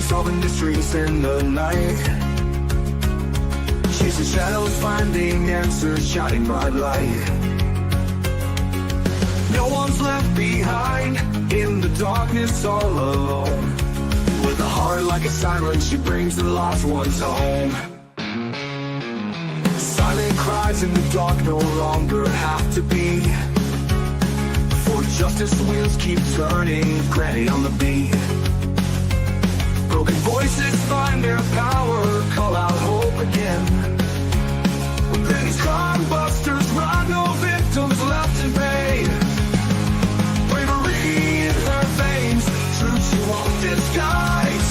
solving mysteries in the night. Chasing shadows, finding answers, shining bright light. No one's left behind in the darkness, all alone. With a heart like a siren, she brings the lost ones home. Silent cries in the dark no longer have to be, for justice wheels keep turning, granny on the beat. Broken voices find their power, call out hope again. When these crime busters run, no victims left in pain. Bravery in her veins, truth she won't disguise.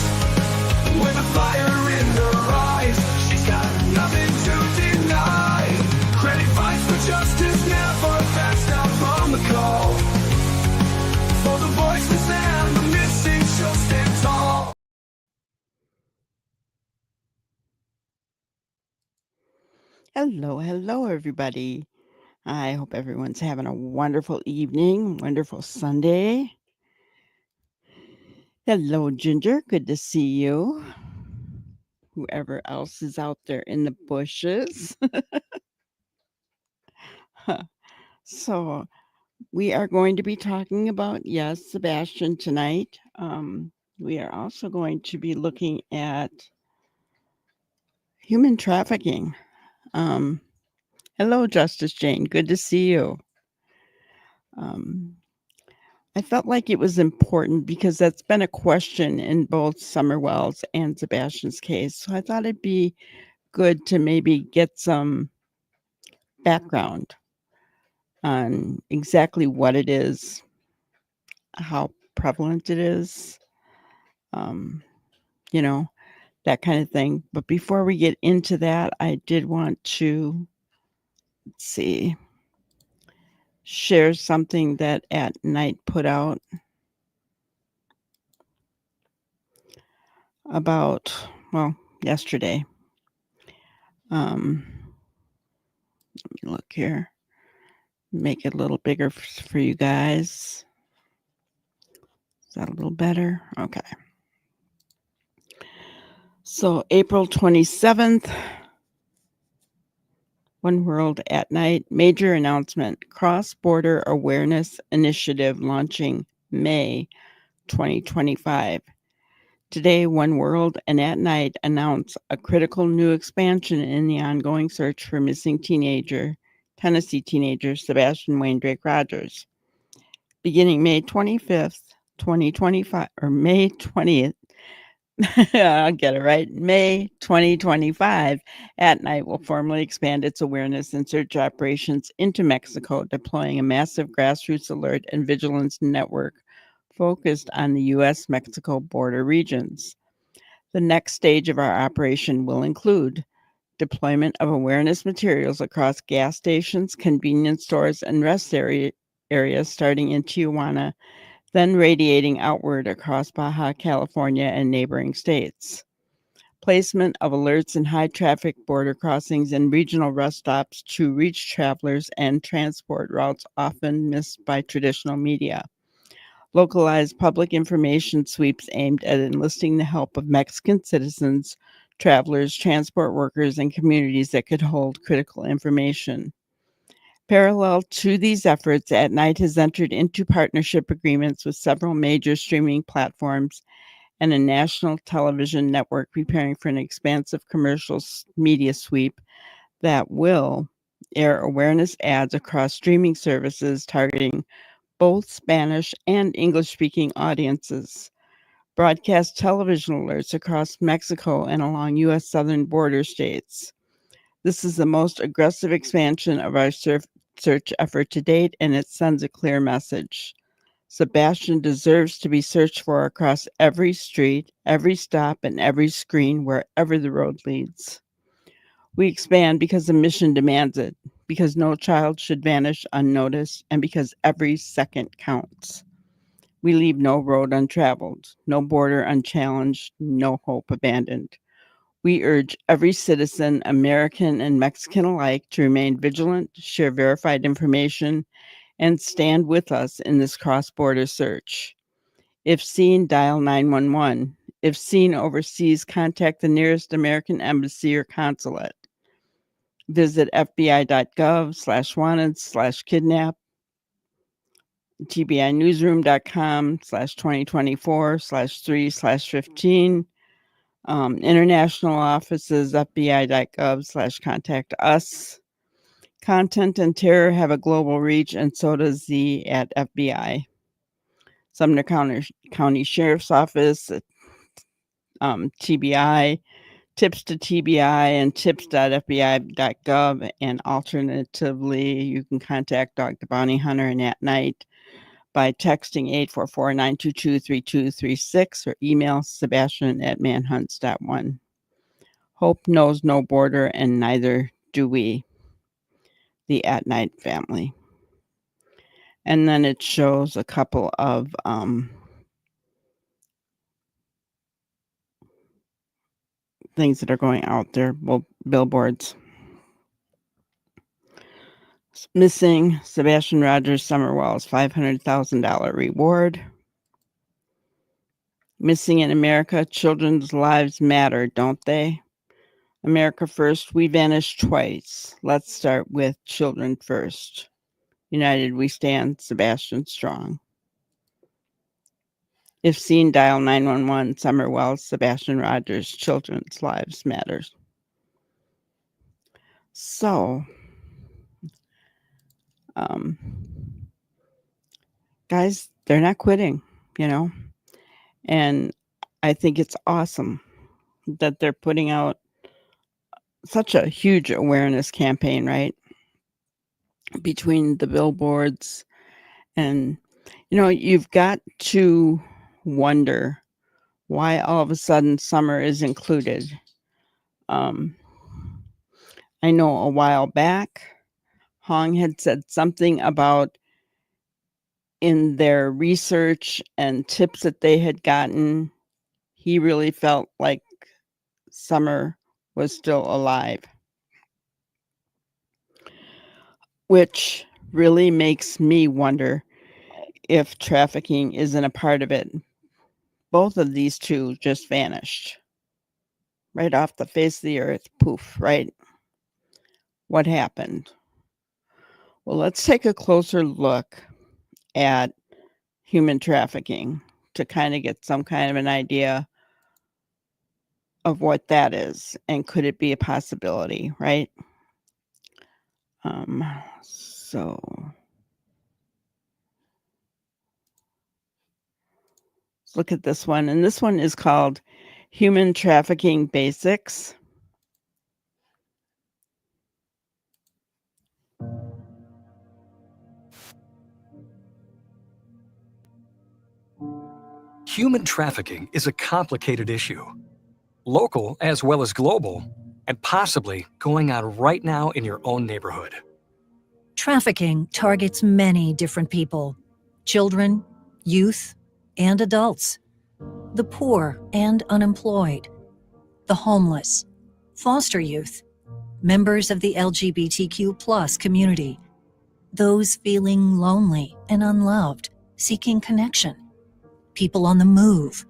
With a fire in her eyes, she's got nothing to deny. Granny fights for justice, never backs down from the call. For the voiceless and the missing, she'll stand tall. Hello, everybody. I hope everyone's having a wonderful evening, wonderful Sunday. Hello, Ginger. Good to see you. Whoever else is out there in the bushes. So, we are going to be talking about, yes, Sebastian tonight. We are also going to be looking at human trafficking. Hello, Justice Jane. Good to see you. I felt like it was important because that's been a question in both Summerwell's and Sebastian's case. So I thought it'd be good to maybe get some background on exactly what it is, how prevalent it is, you know, that kind of thing. But before we get into that, I did want to, share something that At Night put out about, yesterday. Let me look here. Make it a little bigger for you guys. Is that a little better? Okay. So April 27th, One World at Night, major announcement, Cross-Border Awareness Initiative launching May 2025. Today, One World and At Night announce a critical new expansion in the ongoing search for missing Tennessee teenager Sebastian Wayne Drake Rogers. Beginning May 25th, 2025, or May 20th, I'll get it right, May 2025, At Night will formally expand its awareness and search operations into Mexico, deploying a massive grassroots alert and vigilance network focused on the U.S.-Mexico border regions. The next stage of our operation will include deployment of awareness materials across gas stations, convenience stores, and rest areas starting in Tijuana, then radiating outward across Baja California and neighboring states. Placement of alerts in high-traffic border crossings and regional rest stops to reach travelers and transport routes often missed by traditional media. Localized public information sweeps aimed at enlisting the help of Mexican citizens, travelers, transport workers, and communities that could hold critical information. Parallel to these efforts, At Night has entered into partnership agreements with several major streaming platforms and a national television network preparing for an expansive commercial media sweep that will air awareness ads across streaming services targeting both Spanish and English-speaking audiences, broadcast television alerts across Mexico and along U.S. southern border states. This is the most aggressive expansion of our search effort to date, and it sends a clear message. Sebastian deserves to be searched for across every street, every stop, and every screen wherever the road leads. We expand because the mission demands it, because no child should vanish unnoticed, and because every second counts. We leave no road untraveled, no border unchallenged, no hope abandoned. We urge every citizen, American and Mexican alike, to remain vigilant, share verified information, and stand with us in this cross-border search. If seen, dial 911. If seen overseas, contact the nearest American embassy or consulate. Visit fbi.gov/wanted/kidnap, tbinewsroom.com/2024/3/15. International offices, fbi.gov/contact us. Content and terror have a global reach, and so does the at FBI. Sumner County Sheriff's Office, TBI, tips to TBI, and tips.fbi.gov. And alternatively, you can contact Dog the Bounty Hunter and At Night by texting 844-922-3236 or email Sebastian@manhunts.one. Hope knows no border, and neither do we. The At Night family. And then it shows a couple of things that are going out there, billboards. Missing Sebastian Rogers Summerwell's $500,000 reward. Missing in America, children's lives matter, don't they? America first, we vanished twice. Let's start with children first. United we stand, Sebastian Strong. If seen, dial 911, Summerwell, Sebastian Rogers, children's lives matters. So, guys, they're not quitting, and I think it's awesome that they're putting out such a huge awareness campaign, right? Between the billboards and, you've got to wonder why all of a sudden summer is included. I know a while back, Hong had said something about in their research and tips that they had gotten, he really felt like summer was still alive, which really makes me wonder if trafficking isn't a part of it. Both of these two just vanished right off the face of the earth. Poof, right? What happened? Well, let's take a closer look at human trafficking to kind of get some kind of an idea of what that is, and could it be a possibility, right? So let's look at this one, and this one is called Human Trafficking Basics. Human trafficking is a complicated issue, local as well as global, and possibly going on right now in your own neighborhood. Trafficking targets many different people: children, youth, and adults, the poor and unemployed, the homeless, foster youth, members of the LGBTQ+ community, those feeling lonely and unloved, seeking connection, people on the move,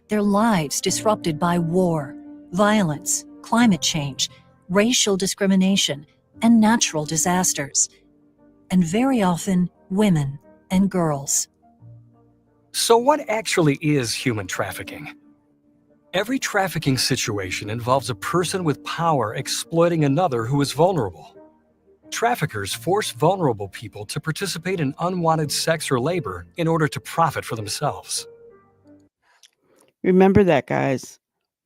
their lives disrupted by war, violence, climate change, racial discrimination, and natural disasters, and very often women and girls. So what actually is human trafficking? Every trafficking situation involves a person with power exploiting another who is vulnerable. Traffickers force vulnerable people to participate in unwanted sex or labor in order to profit for themselves. Remember that, guys.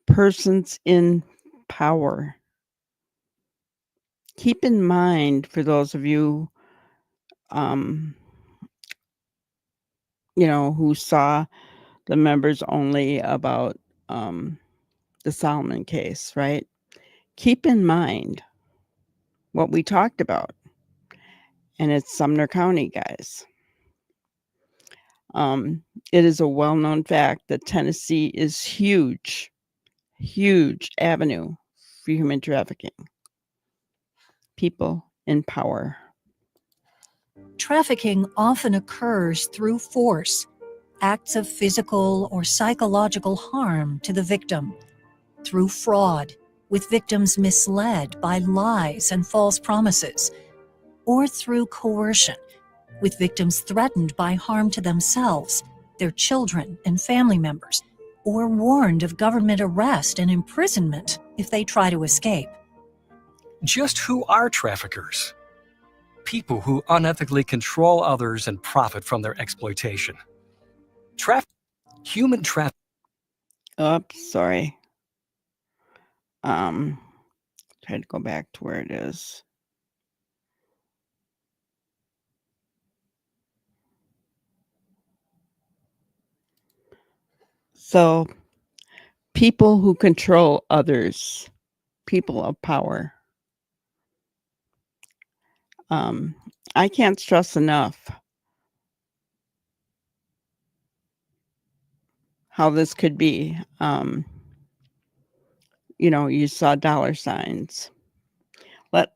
Persons in power. Keep in mind, for those of you, who saw the members only about the Solomon case, right? Keep in mind what we talked about, and it's Sumner County, guys. It is a well-known fact that Tennessee is huge avenue for human trafficking. People in power. Trafficking often occurs through force, acts of physical or psychological harm to the victim, through fraud, with victims misled by lies and false promises, or through coercion, with victims threatened by harm to themselves, their children and family members, or warned of government arrest and imprisonment if they try to escape. Just who are traffickers? People who unethically control others and profit from their exploitation. Human trafficking. Oops, sorry. Try to go back to where it is. So, people who control others, people of power. I can't stress enough how this could be. You saw dollar signs.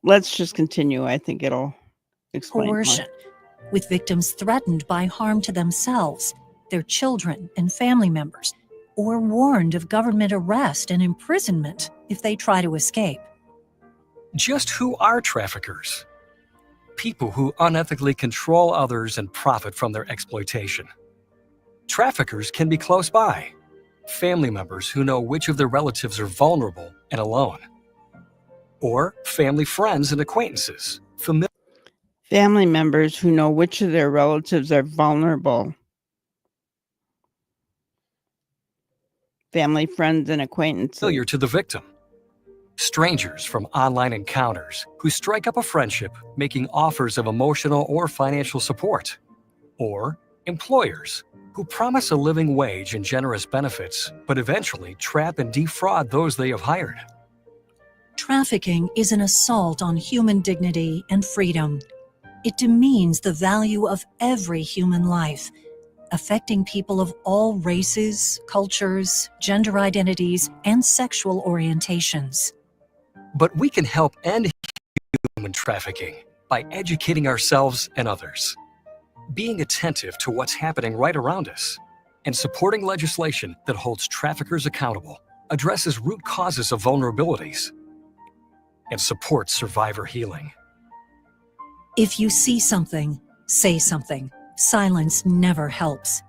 Let's just continue. I think it'll explain more. Coercion, with victims threatened by harm to themselves, their children and family members, or warned of government arrest and imprisonment if they try to escape. Just who are traffickers? People who unethically control others and profit from their exploitation. Traffickers can be close by. Family members who know which of their relatives are vulnerable and alone. Or family friends and acquaintances, Family members who know which of their relatives are vulnerable. Family, friends, and acquaintances. familiar to the victim. Strangers from online encounters who strike up a friendship, making offers of emotional or financial support. Or employers who promise a living wage and generous benefits, but eventually trap and defraud those they have hired. Trafficking is an assault on human dignity and freedom. It demeans the value of every human life, affecting people of all races, cultures, gender identities, and sexual orientations. But we can help end human trafficking by educating ourselves and others, being attentive to what's happening right around us, and supporting legislation that holds traffickers accountable, addresses root causes of vulnerabilities, and supports survivor healing. If you see something, say something. Silence never helps.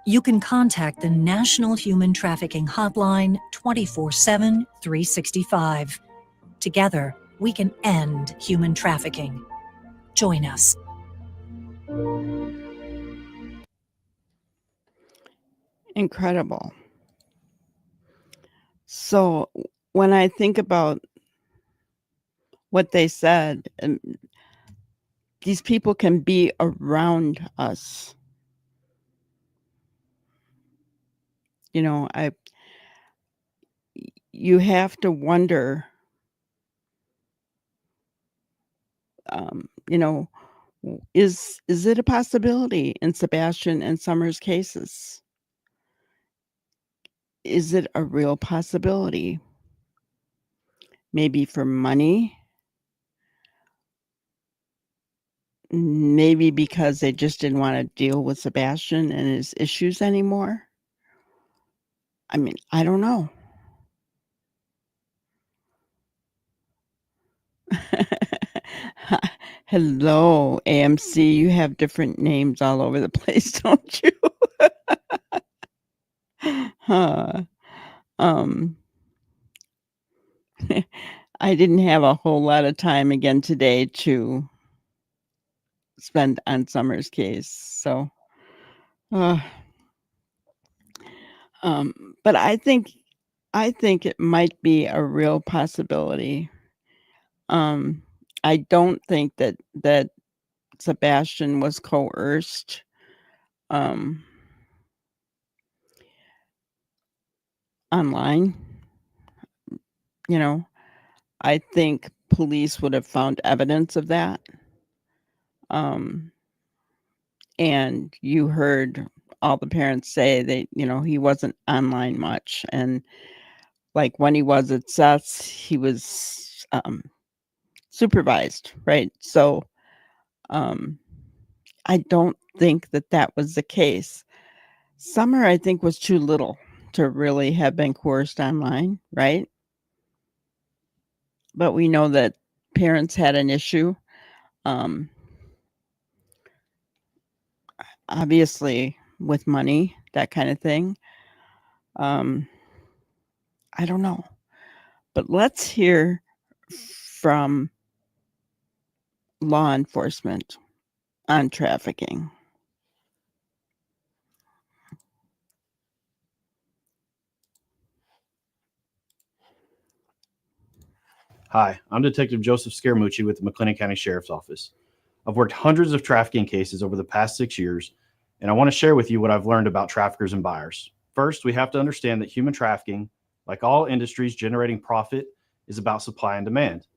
You can contact the National Human Trafficking Hotline 24/7, 365. Together, we can end human trafficking. Join us. Incredible. So when I think about what they said, these people can be around us. You have to wonder, is it a possibility in Sebastian and Summer's cases? Is it a real possibility? Maybe for money? Maybe because they just didn't want to deal with Sebastian and his issues anymore? I mean, I don't know. Hello, AMC. You have different names all over the place, don't you? Huh. I didn't have a whole lot of time again today to spend on Summer's case, so but I think it might be a real possibility. I don't think that Sebastian was coerced. Online. I think police would have found evidence of that. And you heard all the parents say that, he wasn't online much. And like when he was at Seth's, he was supervised, right? So I don't think that was the case. Summer, I think, was too little to really have been coerced online, right? But we know that parents had an issue. Um, obviously, with money, that kind of thing. Um, I don't know. But let's hear from law enforcement on trafficking. Hi, I'm Detective Joseph Scaramucci with the McLennan County Sheriff's Office. I've worked hundreds of trafficking cases over the past 6 years, and I want to share with you what I've learned about traffickers and buyers. First, we have to understand that human trafficking, like all industries generating profit, is about supply and demand.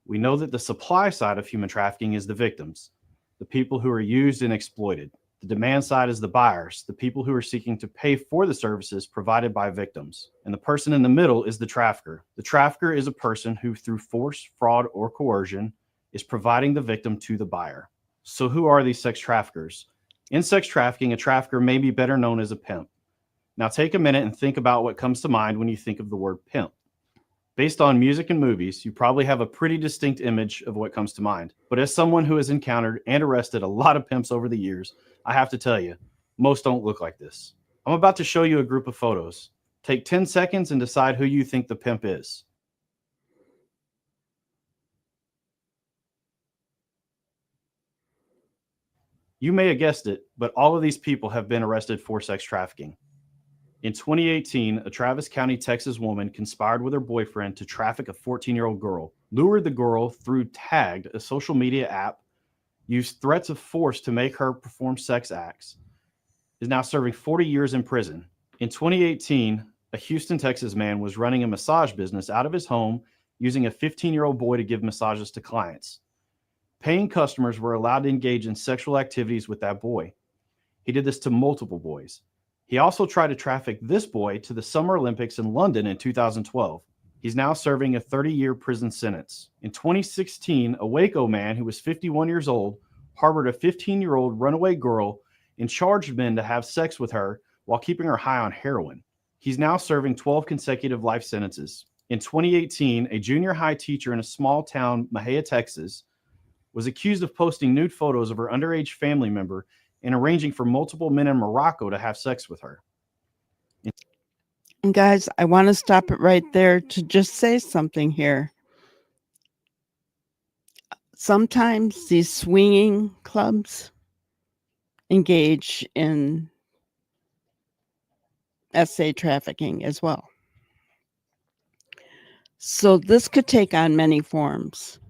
We know that the supply side of human trafficking is the victims, the people who are used and exploited. The demand side is the buyers, the people who are seeking to pay for the services provided by victims. And the person in the middle is the trafficker. The trafficker is a person who, through force, fraud, or coercion, is providing the victim to the buyer. So, who are these sex traffickers? In sex trafficking, a trafficker may be better known as a pimp. Now, take a minute and think about what comes to mind when you think of the word pimp. Based on music and movies, you probably have a pretty distinct image of what comes to mind. But as someone who has encountered and arrested a lot of pimps over the years, I have to tell you, most don't look like this. I'm about to show you a group of photos. Take 10 seconds and decide who you think the pimp is. You may have guessed it, but all of these people have been arrested for sex trafficking. In 2018, a Travis County, Texas woman conspired with her boyfriend to traffic a 14-year-old girl, lured the girl through Tagged, a social media app, used threats of force to make her perform sex acts, is now serving 40 years in prison. In 2018, a Houston, Texas man was running a massage business out of his home using a 15-year-old boy to give massages to clients. Paying customers were allowed to engage in sexual activities with that boy. He did this to multiple boys. He also tried to traffic this boy to the Summer Olympics in London in 2012. He's now serving a 30-year prison sentence. In 2016, a Waco man who was 51 years old harbored a 15-year-old runaway girl and charged men to have sex with her while keeping her high on heroin. He's now serving 12 consecutive life sentences. In 2018, a junior high teacher in a small town, Mahia, Texas, was accused of posting nude photos of her underage family member and arranging for multiple men in Morocco to have sex with her. And guys, I want to stop it right there to just say something here. Sometimes these swinging clubs engage in SA trafficking as well. So this could take on many forms.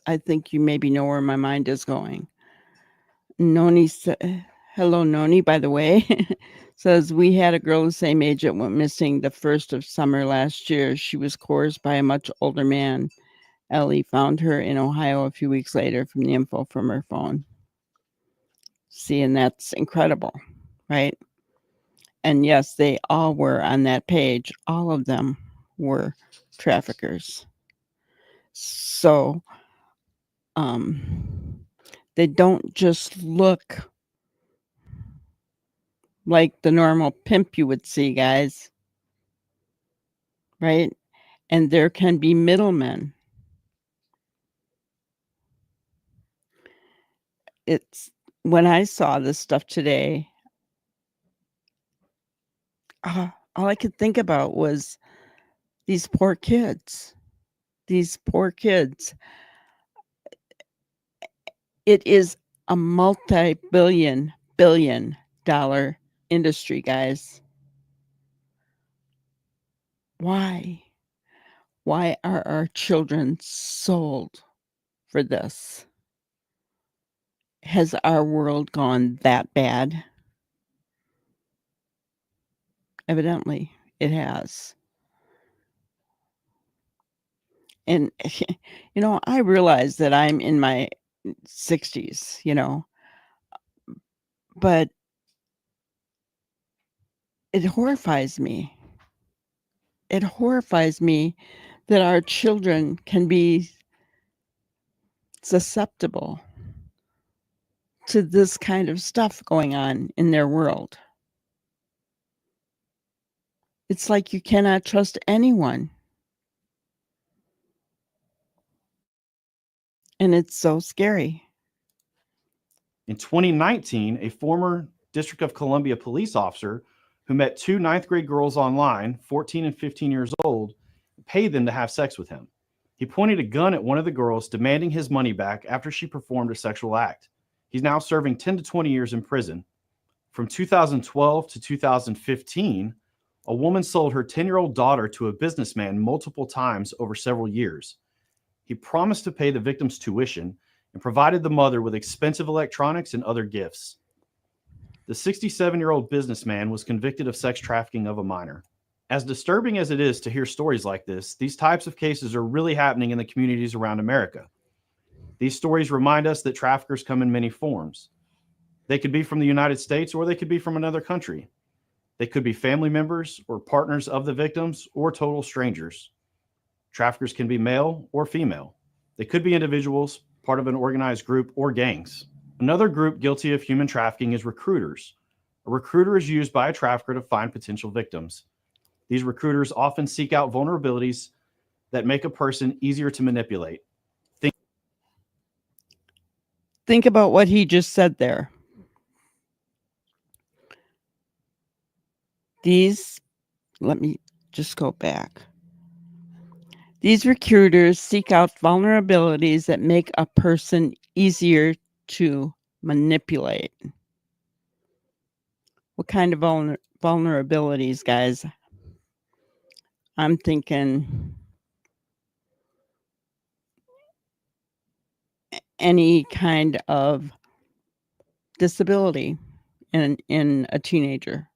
I think you maybe know where my mind is going. Noni hello, Noni, by the way, says, we had a girl the same age that went missing the first of summer last year. She was coerced by a much older man. Ellie found her in Ohio a few weeks later from the info from her phone. See, and that's incredible, right? And yes, they all were on that page. All of them were traffickers. So they don't just look like the normal pimp you would see, guys, right? And there can be middlemen. It's when I saw this stuff today, all I could think about was these poor kids. These poor kids. It is a multi-billion dollar industry, guys. Why? Why are our children sold for this? Has our world gone that bad? Evidently, it has. And, I realize that I'm in my 60s, but it horrifies me. It horrifies me that our children can be susceptible to this kind of stuff going on in their world. It's like you cannot trust anyone. And it's so scary. In 2019, a former District of Columbia police officer who met two ninth grade girls online, 14 and 15 years old, paid them to have sex with him. He pointed a gun at one of the girls, demanding his money back after she performed a sexual act. He's now serving 10 to 20 years in prison. From 2012 to 2015, a woman sold her 10-year-old daughter to a businessman multiple times over several years. He promised to pay the victim's tuition and provided the mother with expensive electronics and other gifts. The 67-year-old businessman was convicted of sex trafficking of a minor. As disturbing as it is to hear stories like this, these types of cases are really happening in the communities around America. These stories remind us that traffickers come in many forms. They could be from the United States or they could be from another country. They could be family members or partners of the victims or total strangers. Traffickers can be male or female. They could be individuals, part of an organized group, or gangs. Another group guilty of human trafficking is recruiters. A recruiter is used by a trafficker to find potential victims. These recruiters often seek out vulnerabilities that make a person easier to manipulate. Think about what he just said there. Let me just go back. These recruiters seek out vulnerabilities that make a person easier to manipulate. What kind of vulnerabilities, guys? I'm thinking any kind of disability in a teenager,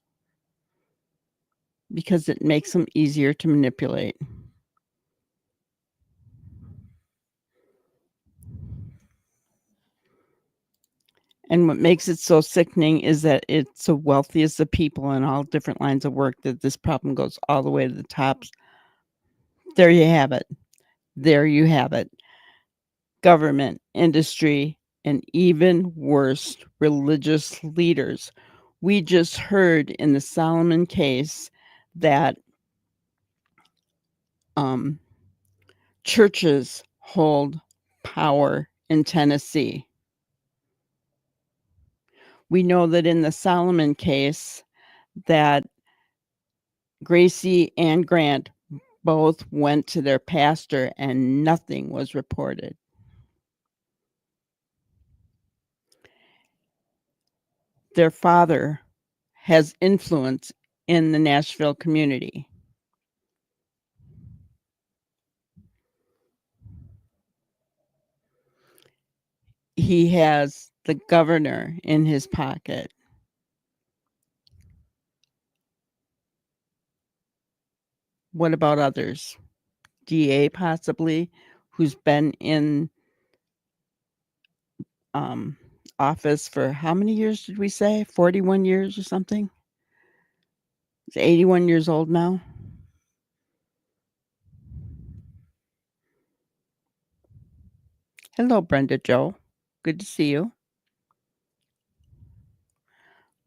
because it makes them easier to manipulate. And what makes it so sickening is that it's the wealthiest of people in all different lines of work that this problem goes all the way to the top. There you have it. There you have it. Government, industry, and even worse, religious leaders. We just heard in the Solomon case that churches hold power in Tennessee. We know that in the Solomon case that Gracie and Grant both went to their pastor and nothing was reported. Their father has influence in the Nashville community. He has the governor in his pocket. What about others? DA possibly, who's been in office for how many years did we say? 41 years or something? He's 81 years old now. Hello, Brenda Joe. Good to see you.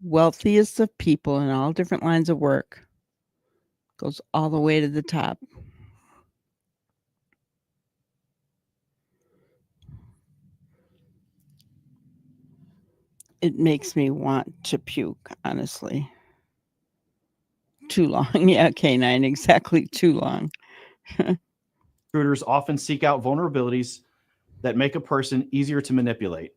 Wealthiest of people in all different lines of work. Goes all the way to the top. It makes me want to puke, honestly. Too long. Yeah, K9, exactly too long. Recruiters often seek out vulnerabilities that make a person easier to manipulate.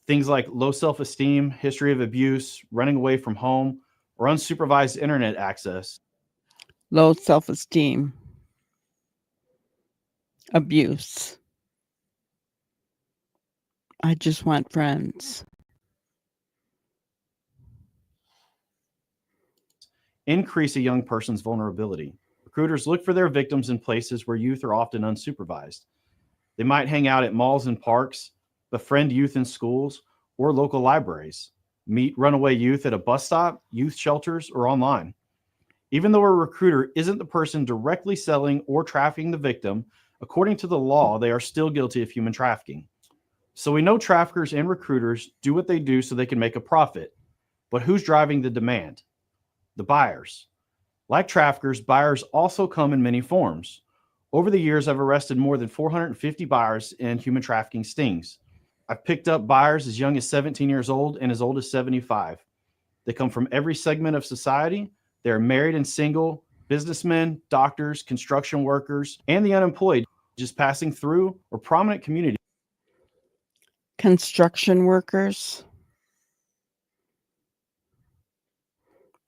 Things like low self-esteem, history of abuse, running away from home, or unsupervised internet access. Low self-esteem. Abuse. I just want friends. Increase a young person's vulnerability. Recruiters look for their victims in places where youth are often unsupervised. They might hang out at malls and parks, befriend youth in schools or local libraries, meet runaway youth at a bus stop, youth shelters, or online. Even though a recruiter isn't the person directly selling or trafficking the victim, according to the law, they are still guilty of human trafficking. So we know traffickers and recruiters do what they do so they can make a profit. But who's driving the demand? The buyers. Like traffickers, buyers also come in many forms. Over the years, I've arrested more than 450 buyers in human trafficking stings. I've picked up buyers as young as 17 years old and as old as 75. They come from every segment of society. They are married and single, businessmen, doctors, construction workers, and the unemployed just passing through, or prominent community. Construction workers.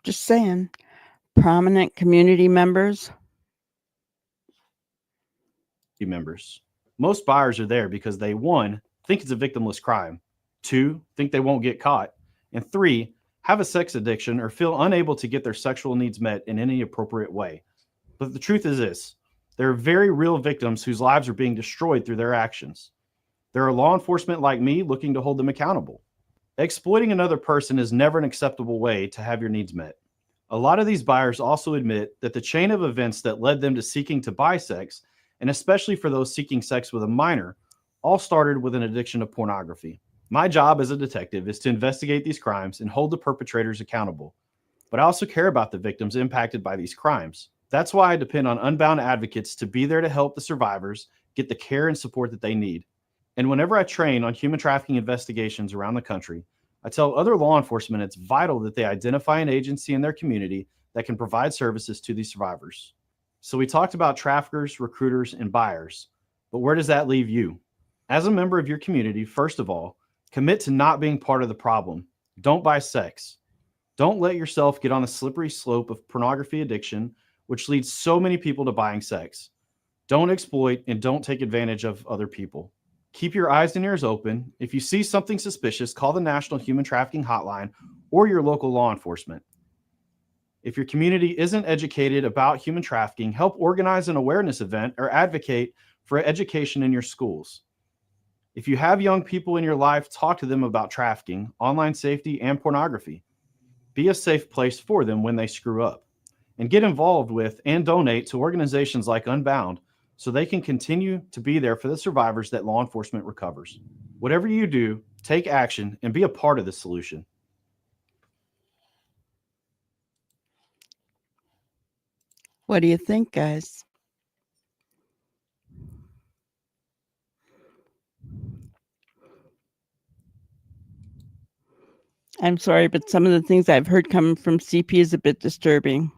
Just saying. Prominent community members. Members. Most buyers are there because they, one, think it's a victimless crime, two, think they won't get caught, and three, have a sex addiction or feel unable to get their sexual needs met in any appropriate way. But the truth is this: there are very real victims whose lives are being destroyed through their actions. There are law enforcement like me looking to hold them accountable. Exploiting another person is never an acceptable way to have your needs met. A lot of these buyers also admit that the chain of events that led them to seeking to buy sex, and especially for those seeking sex with a minor, all started with an addiction to pornography. My job as a detective is to investigate these crimes and hold the perpetrators accountable. But I also care about the victims impacted by these crimes. That's why I depend on Unbound advocates to be there to help the survivors get the care and support that they need. And whenever I train on human trafficking investigations around the country, I tell other law enforcement it's vital that they identify an agency in their community that can provide services to these survivors. So we talked about traffickers, recruiters, and buyers, but where does that leave you? As a member of your community, first of all, commit to not being part of the problem. Don't buy sex. Don't let yourself get on the slippery slope of pornography addiction, which leads so many people to buying sex. Don't exploit and don't take advantage of other people. Keep your eyes and ears open. If you see something suspicious, call the National Human Trafficking Hotline or your local law enforcement. If your community isn't educated about human trafficking, help organize an awareness event or advocate for education in your schools. If you have young people in your life, talk to them about trafficking, online safety, and pornography. Be a safe place for them when they screw up. And get involved with and donate to organizations like Unbound so they can continue to be there for the survivors that law enforcement recovers. Whatever you do, take action and be a part of the solution. What do you think, guys? I'm sorry, but some of the things I've heard coming from CP is a bit disturbing.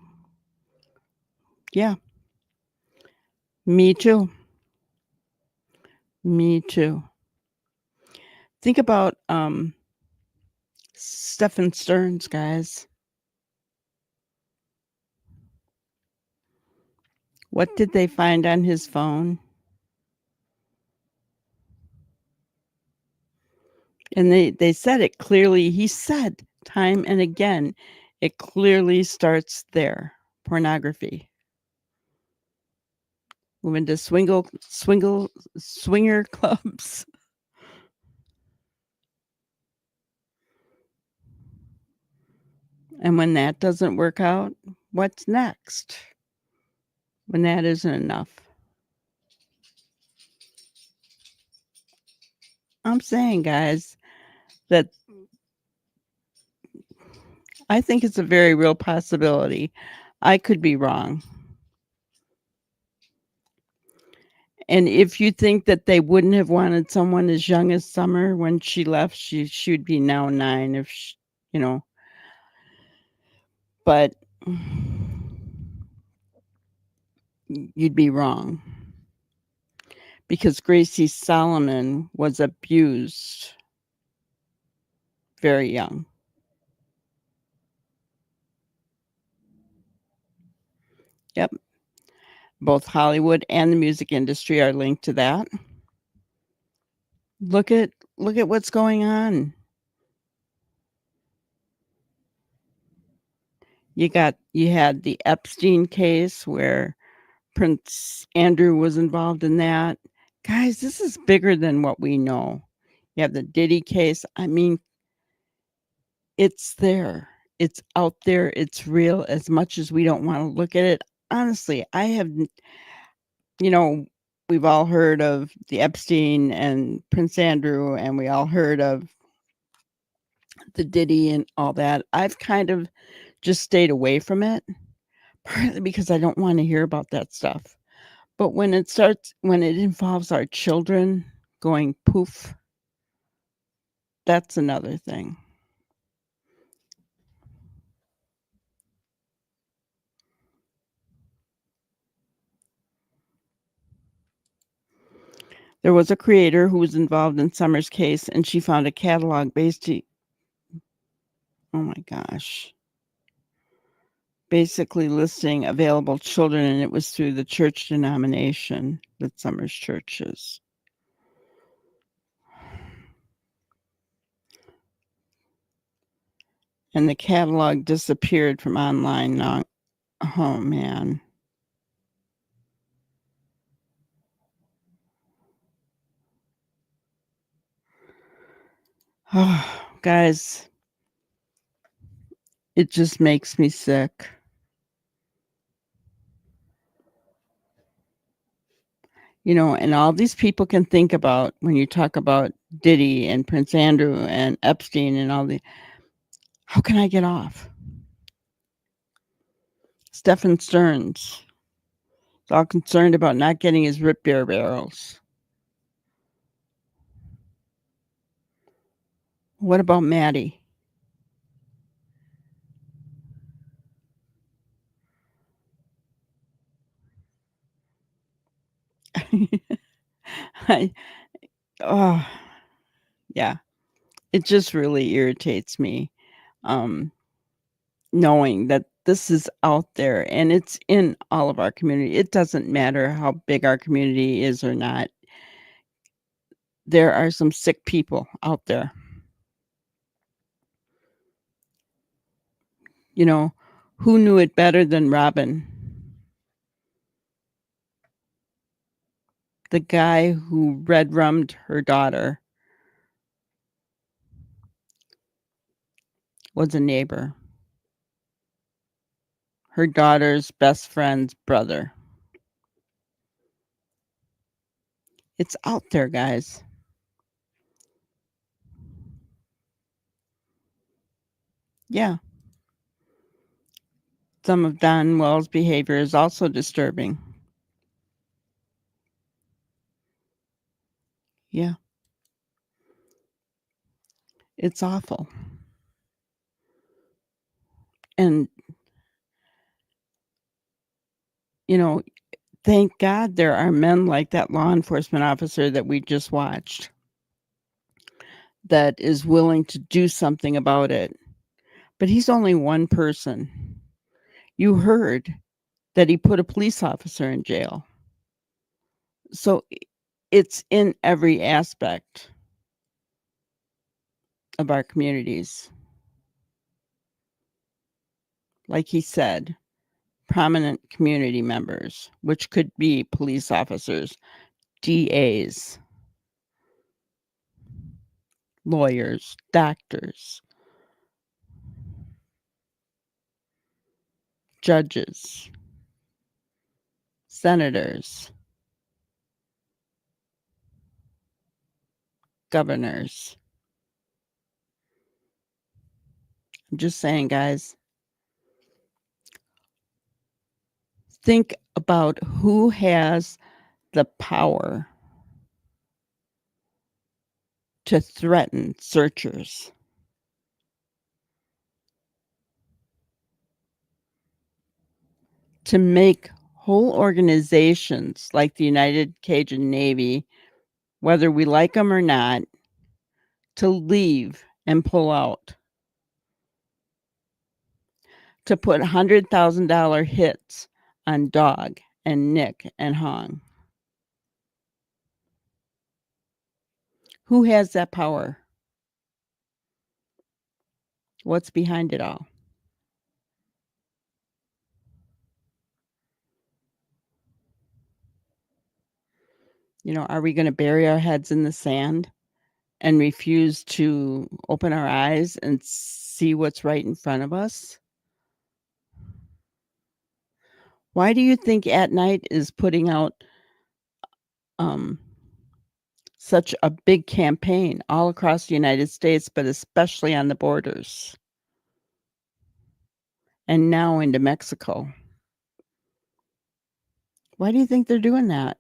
Yeah. Me too. Me too. Think about Stephen Stearns, guys. What did they find on his phone? And they said it clearly. He said time and again, it clearly starts there. Pornography. Moving to swinger clubs. And when that doesn't work out, what's next? When that isn't enough. I'm saying, guys, that I think it's a very real possibility. I could be wrong. And if you think that they wouldn't have wanted someone as young as Summer when she left, she would be now 9 if she, but you'd be wrong. Because Gracie Solomon was abused very young. Yep. Both Hollywood and the music industry are linked to that. Look at what's going on. You had the Epstein case where Prince Andrew was involved in that. Guys, this is bigger than what we know. You have the Diddy case. I mean, it's there. It's out there. It's real as much as we don't want to look at it. Honestly, I have, we've all heard of the Epstein and Prince Andrew, and we all heard of the Diddy and all that. I've kind of just stayed away from it, partly because I don't want to hear about that stuff. But when it involves our children going poof, that's another thing. There was a creator who was involved in Summer's case, and she found a catalog basically listing available children, and it was through the church denomination that Summer's church is. And the catalog disappeared from online now. Oh, man. Oh, guys, it just makes me sick. You know, and all these people can think about when you talk about Diddy and Prince Andrew and Epstein and all the, how can I get off? Stephen Stearns is all concerned about not getting his root beer barrels. What about Maddie? Yeah, it just really irritates me, knowing that this is out there and it's in all of our community. It doesn't matter how big our community is or not. There are some sick people out there. You know, who knew it better than Robin? The guy who red rummed her daughter was a neighbor. Her daughter's best friend's brother. It's out there, guys. Yeah. Some of Don Wells' behavior is also disturbing. Yeah. It's awful. And, you know, thank God there are men like that law enforcement officer that we just watched that is willing to do something about it. But he's only one person. You heard that he put a police officer in jail. So it's in every aspect of our communities. Like he said, prominent community members, which could be police officers, DAs, lawyers, doctors, judges, senators, governors. I'm just saying, guys, think about who has the power to threaten searchers. To make whole organizations like the United Cajun Navy, whether we like them or not, to leave and pull out. To put $100,000 hits on Dog and Nick and Hong. Who has that power? What's behind it all? You know, are we going to bury our heads in the sand and refuse to open our eyes and see what's right in front of us? Why do you think At Night is putting out such a big campaign all across the United States, but especially on the borders, and now into Mexico. Why do you think they're doing that?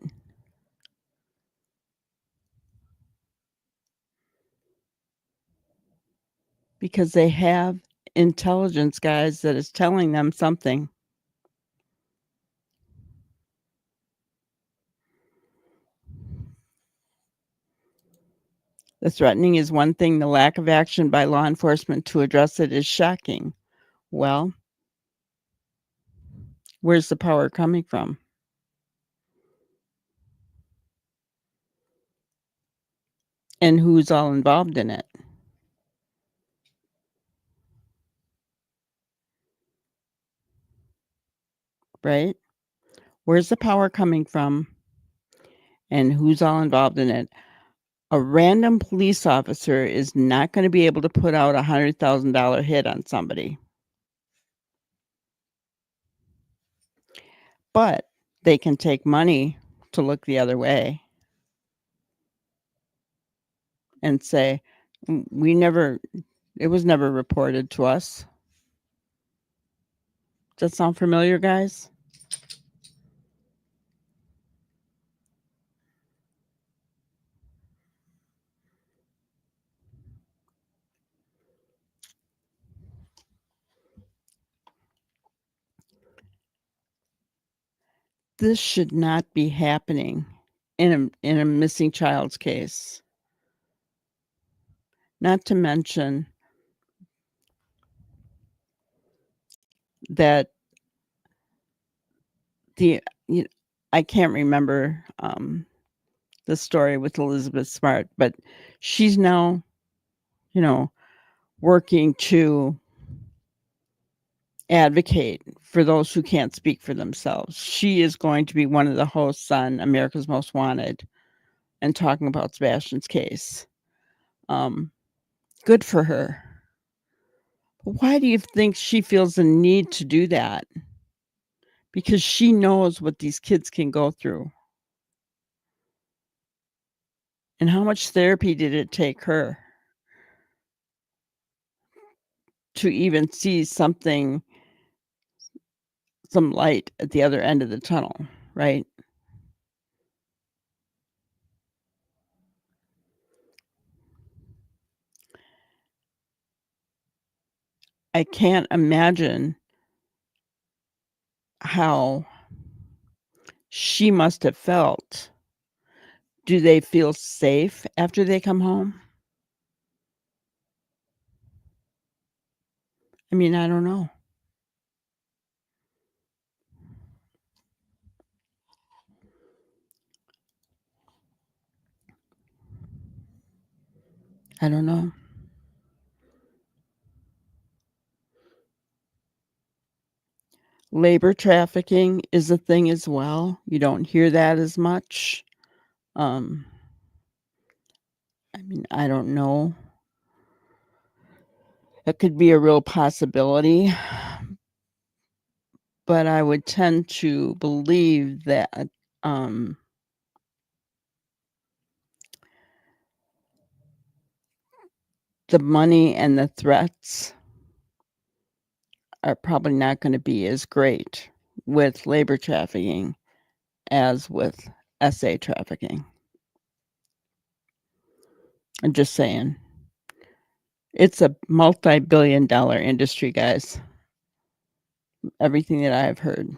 Because they have intelligence guys that is telling them something. The threatening is one thing, the lack of action by law enforcement to address it is shocking. Well, where's the power coming from? And who's all involved in it? Right? Where's the power coming from? And who's all involved in it? A random police officer is not going to be able to put out a $100,000 hit on somebody. But they can take money to look the other way and say, it was never reported to us. Does that sound familiar, guys? This should not be happening in a missing child's case. Not to mention that I can't remember the story with Elizabeth Smart, but she's now, working to advocate for those who can't speak for themselves. She is going to be one of the hosts on America's Most Wanted and talking about Sebastian's case. Good for her. But why do you think she feels the need to do that? Because she knows what these kids can go through. And how much therapy did it take her to even see some light at the other end of the tunnel, right? I can't imagine how she must have felt. Do they feel safe after they come home? I mean, I don't know. I don't know. Labor trafficking is a thing as well. You don't hear that as much. I mean, I don't know. It could be a real possibility, but I would tend to believe that the money and the threats are probably not going to be as great with labor trafficking as with SA trafficking. I'm just saying. It's a multi-billion-dollar industry, guys. Everything that I've heard.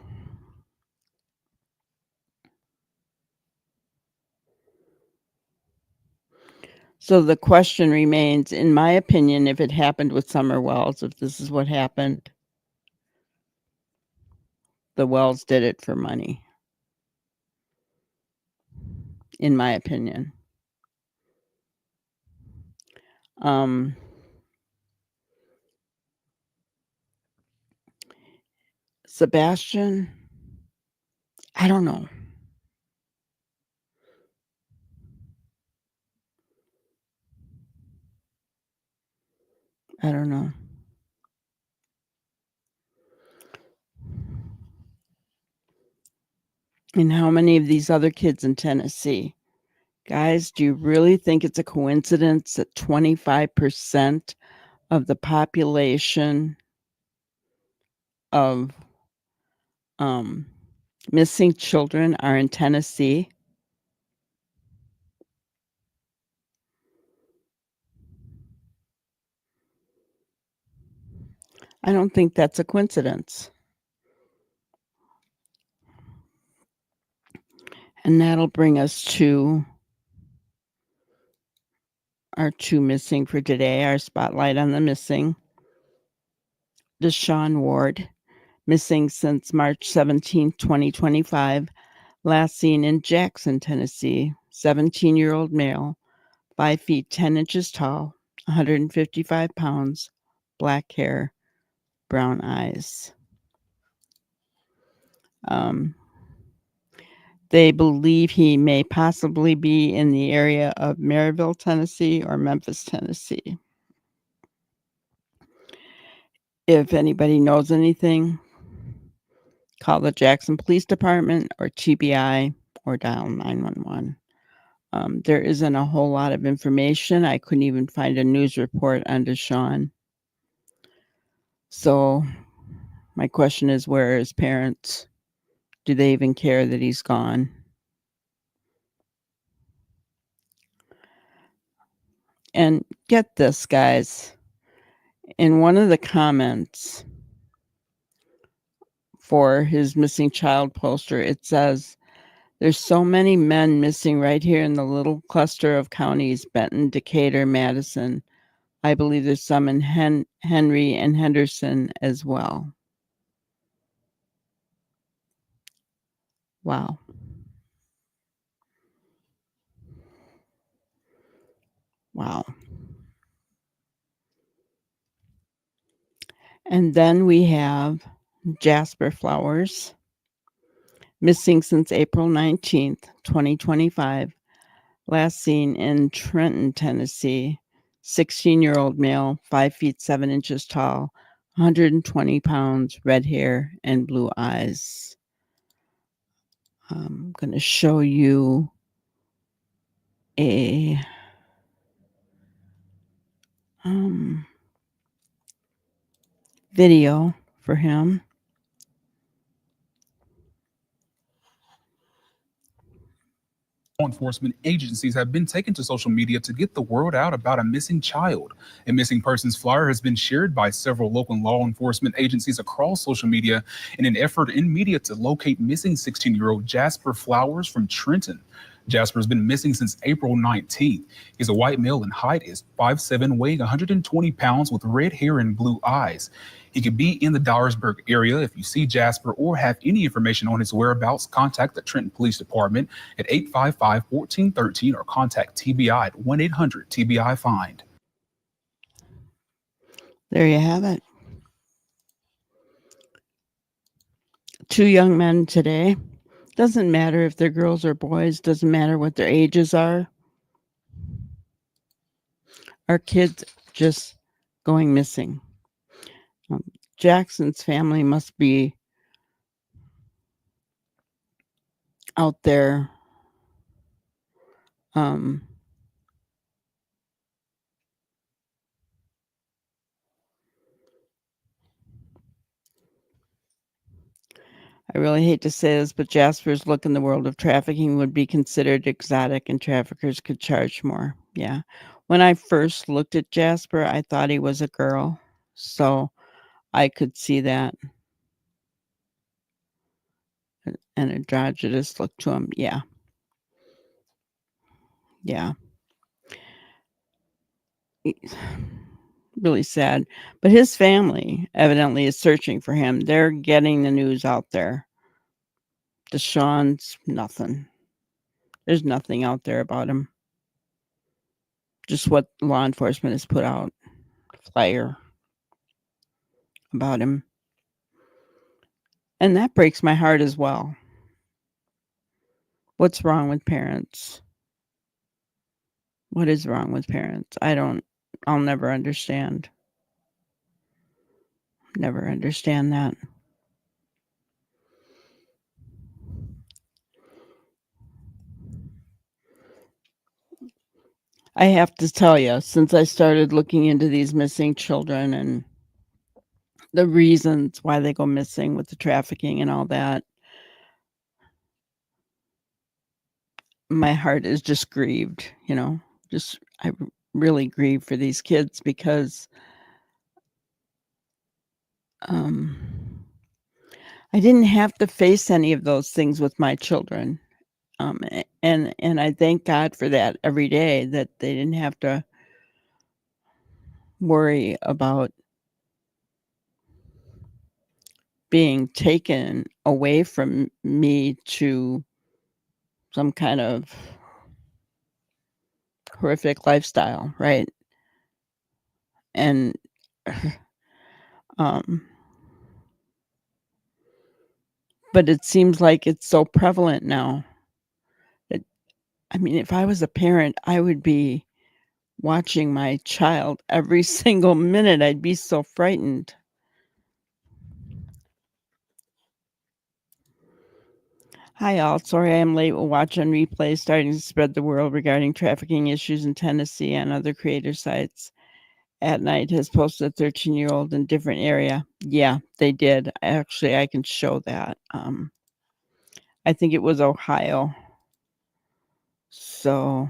So the question remains, in my opinion, if it happened with Summer Wells, if this is what happened, the Wells did it for money. In my opinion. Sebastian, I don't know. I don't know. And how many of these other kids in Tennessee? Guys, do you really think it's a coincidence that 25% of the population of missing children are in Tennessee? I don't think that's a coincidence. And that'll bring us to our two missing for today, our spotlight on the missing. Deshaun Ward, missing since March 17, 2025, last seen in Jackson, Tennessee, 17-year-old male, 5 feet 10 inches tall, 155 pounds, black hair, brown eyes. They believe he may possibly be in the area of Maryville, Tennessee, or Memphis, Tennessee. If anybody knows anything, call the Jackson Police Department or TBI or dial 911. There isn't a whole lot of information. I couldn't even find a news report on Deshaun. So my question is, where are his parents? Do they even care that he's gone? And get this, guys. In one of the comments for his missing child poster, it says, "There's so many men missing right here in the little cluster of counties, Benton, Decatur, Madison. I believe there's some in Henry and Henderson as well." Wow. Wow. And then we have Jasper Flowers, missing since April 19th, 2025, last seen in Trenton, Tennessee. 16-year-old male, 5 feet 7 inches tall, 120 pounds, red hair, and blue eyes. I'm going to show you a video for him. Law enforcement agencies have been taken to social media to get the word out about a missing child. A missing persons flyer has been shared by several local law enforcement agencies across social media in an effort in media to locate missing 16-year-old Jasper Flowers from Trenton. Jasper has been missing since April 19th. He's a white male and height is 5'7", weighing 120 pounds with red hair and blue eyes. He could be in the Dyersburg area. If you see Jasper or have any information on his whereabouts, contact the Trenton Police Department at 855-1413 or contact TBI at 1-800-TBI-FIND. There you have it. Two young men today. Doesn't matter if they're girls or boys. Doesn't matter what their ages are. Our kids just going missing. Jackson's family must be out there I really hate to say this, but Jasper's look in the world of trafficking would be considered exotic and traffickers could charge more. Yeah. When I first looked at Jasper, I thought he was a girl. So I could see that. An androgynous look to him. Yeah. Yeah. Really sad. But his family evidently is searching for him. They're getting the news out there. Deshaun's nothing. There's nothing out there about him. Just what law enforcement has put out. Flyer about him. And that breaks my heart as well. What's wrong with parents? What is wrong with parents? I'll never understand. Never understand that. I have to tell you, since I started looking into these missing children and the reasons why they go missing with the trafficking and all that, my heart is just grieved, just I really grieve for these kids because I didn't have to face any of those things with my children. And I thank God for that every day, that they didn't have to worry about being taken away from me to some kind of horrific lifestyle, right? And um but it seems like it's so prevalent now that, I mean, if I was a parent, I would be watching my child every single minute. I'd be so frightened. Hi, all. Sorry I'm late. We'll watch on replay starting to spread the world regarding trafficking issues in Tennessee and other creator sites. At Night has posted a 13-year-old in different area. Yeah, they did. Actually, I can show that. I think it was Ohio. So,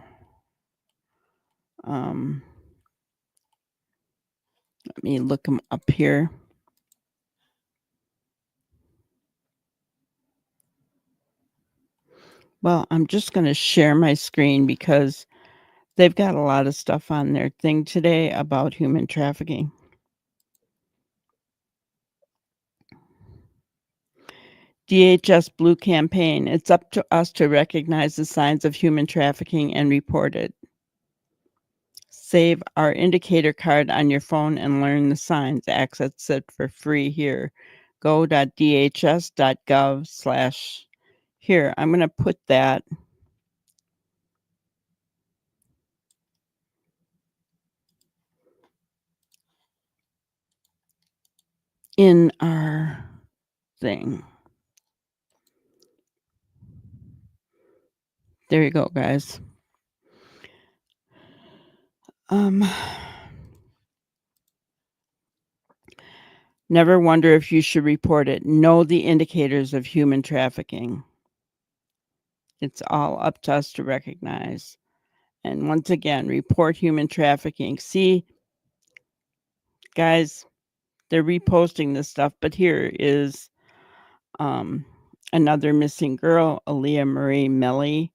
let me look them up here. Well, I'm just going to share my screen because they've got a lot of stuff on their thing today about human trafficking. DHS Blue Campaign. It's up to us to recognize the signs of human trafficking and report it. Save our indicator card on your phone and learn the signs. Access it for free here. Go.dhs.gov/ here. I'm going to put that in our thing. There you go, guys. Never wonder if you should report it. Know the indicators of human trafficking. It's all up to us to recognize. And once again, report human trafficking. See, guys, they're reposting this stuff, but here is another missing girl, Aaliyah Marie Melly.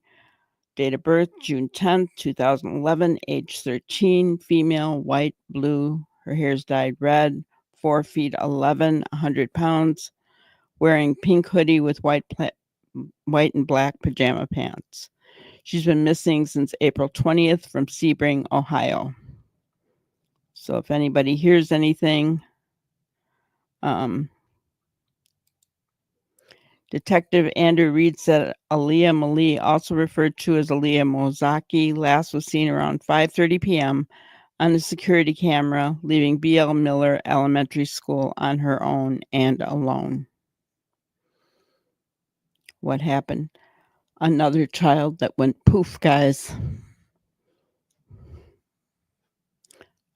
Date of birth, June 10th, 2011, age 13, female, white, blue. Her hair's dyed red, 4 feet 11, 100 pounds, wearing pink hoodie with white and black pajama pants. She's been missing since April 20th from Sebring, Ohio. So if anybody hears anything, Detective Andrew Reed said Aaliyah Mali, also referred to as Aaliyah Mozaki, last was seen around 5:30 p.m. on a security camera leaving B.L. Miller Elementary School on her own and alone. What happened? Another child that went poof, guys.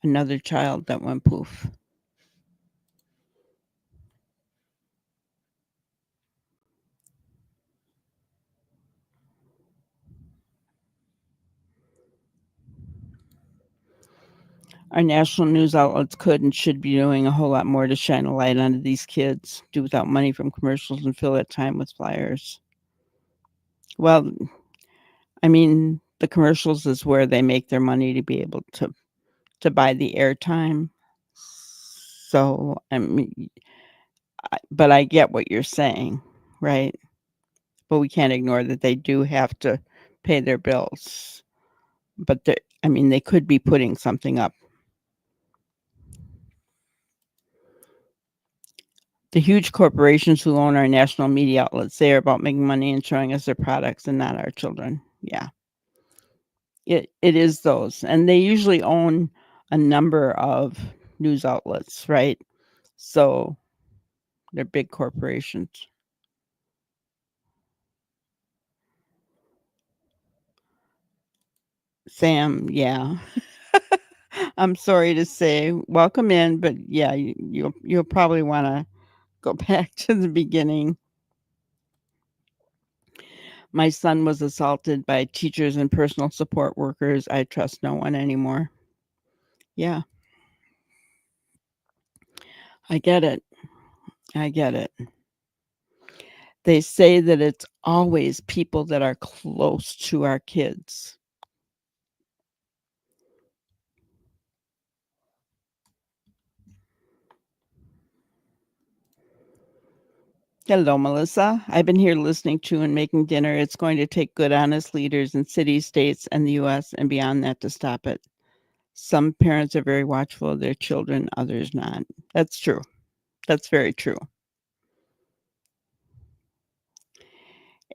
Another child that went poof. Our national news outlets could and should be doing a whole lot more to shine a light onto these kids, do without money from commercials and fill that time with flyers. Well, I mean, the commercials is where they make their money to be able to buy the airtime. So, I mean, but I get what you're saying, right? But we can't ignore that they do have to pay their bills. But I mean, they could be putting something up. The huge corporations who own our national media outlets, they are about making money and showing us their products and not our children. Yeah. It is those. And they usually own a number of news outlets, right? So they're big corporations. Sam, yeah. I'm sorry to say, welcome in, but yeah, you'll probably want to go back to the beginning. My son was assaulted by teachers and personal support workers. I trust no one anymore. Yeah, I get it. I get it. They say that it's always people that are close to our kids. Hello, Melissa. I've been here listening to and making dinner. It's going to take good, honest leaders in cities, states, and the U.S. and beyond that to stop it. Some parents are very watchful of their children, others not. That's true. That's very true.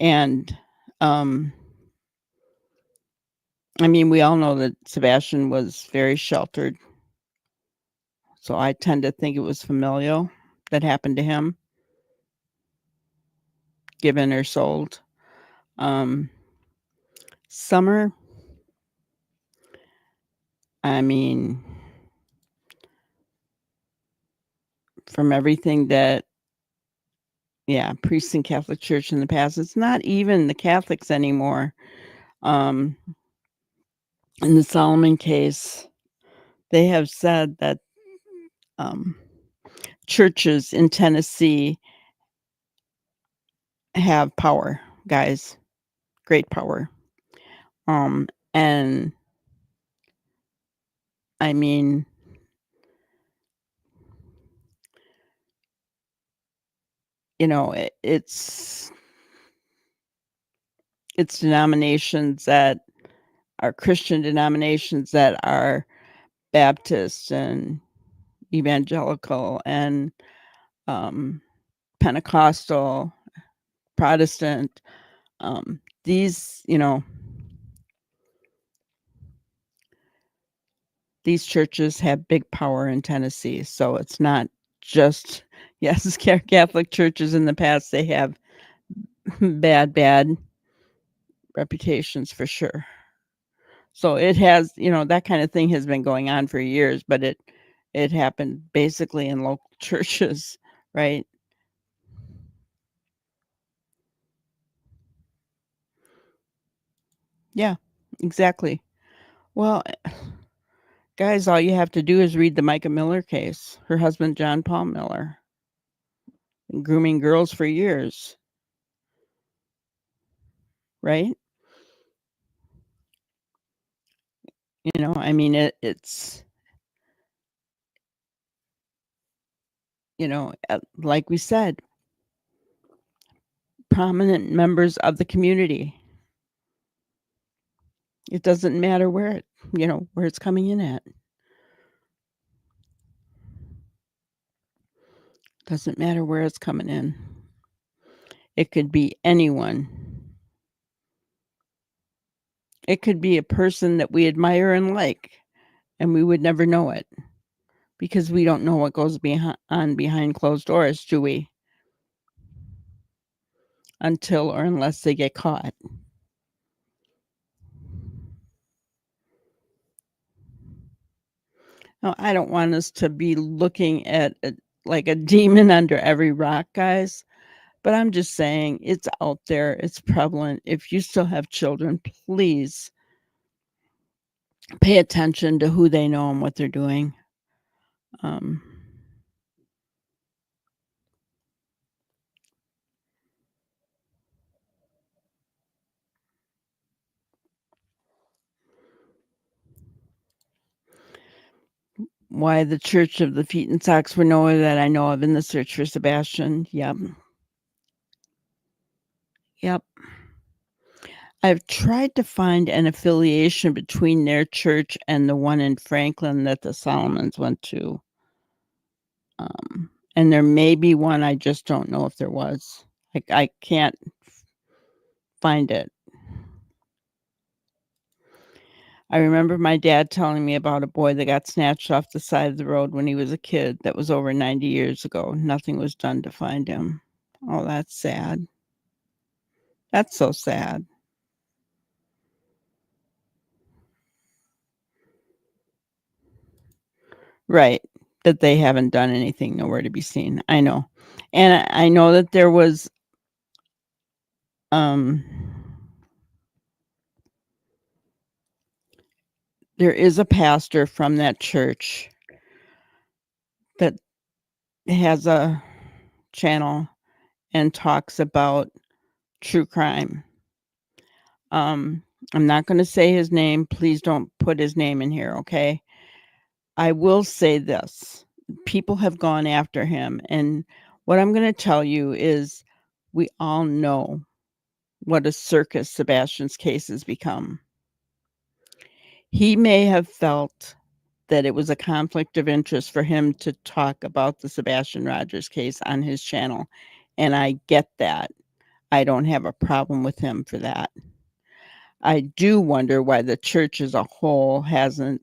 And, I mean, we all know that Sebastian was very sheltered. So I tend to think it was familial that happened to him, given or sold. Summer, I mean, from everything that, yeah, priests in Catholic Church in the past, it's not even the Catholics anymore. In the Solomon case, they have said that churches in Tennessee have power, guys, great power. And I mean, you know, it's denominations that are Christian denominations that are Baptist and evangelical and Pentecostal, Protestant. These, you know, these churches have big power in Tennessee. So it's not just, yes, Catholic churches in the past, they have bad reputations for sure. So it has, you know, that kind of thing has been going on for years, but it happened basically in local churches, right? Yeah, exactly. Well, guys, all you have to do is read the Micah Miller case. Her husband, John Paul Miller, grooming girls for years, right? You know, I mean, it's, you know, like we said, prominent members of the community. It doesn't matter where it, you know, where it's coming in at. Doesn't matter where it's coming in. It could be anyone. It could be a person that we admire and like, and we would never know it because we don't know what goes on behind closed doors, do we? Until or unless they get caught. Now, I don't want us to be looking at like a demon under every rock, guys, but I'm just saying it's out there. It's prevalent. If you still have children, please pay attention to who they know and what they're doing. Why the Church of the Feet and Socks were nowhere that I know of in the search for Sebastian. Yep. Yep. I've tried to find an affiliation between their church and the one in Franklin that the Solomons went to. And there may be one, I just don't know if there was. I can't find it. I remember my dad telling me about a boy that got snatched off the side of the road when he was a kid. That was over 90 years ago. Nothing was done to find him. Oh, that's sad. That's so sad. Right. That they haven't done anything, nowhere to be seen. I know. And I know that there was there is a pastor from that church that has a channel and talks about true crime. I'm not going to say his name. Please don't put his name in here, okay? I will say this. People have gone after him, and what I'm going to tell you is we all know what a circus Sebastian's case has become. He may have felt that it was a conflict of interest for him to talk about the Sebastian Rogers case on his channel, and I get that. I don't have a problem with him for that. I do wonder why the church as a whole hasn't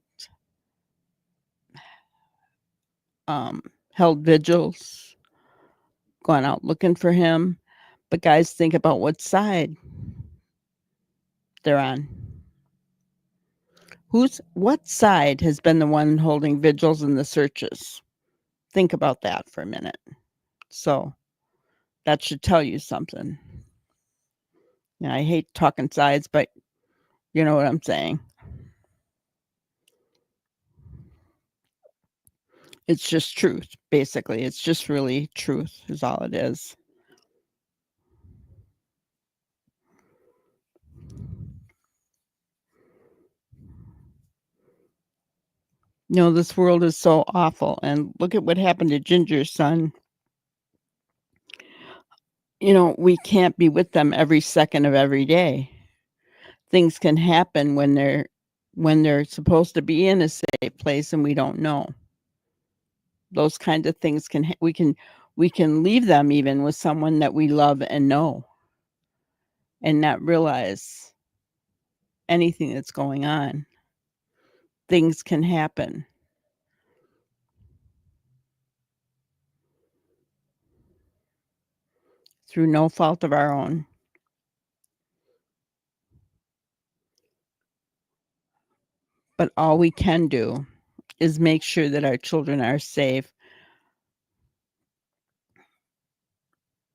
held vigils, gone out looking for him. But guys, think about what side they're on. What side has been the one holding vigils in the searches? Think about that for a minute. So that should tell you something. Yeah, I hate talking sides, but you know what I'm saying. It's just truth, basically. It's just really truth is all it is. You know, this world is so awful. And look at what happened to Ginger's son. You know, we can't be with them every second of every day. Things can happen when they're supposed to be in a safe place and we don't know. Those kind of things we can leave them even with someone that we love and know and not realize anything that's going on. Things can happen. Through no fault of our own. But all we can do is make sure that our children are safe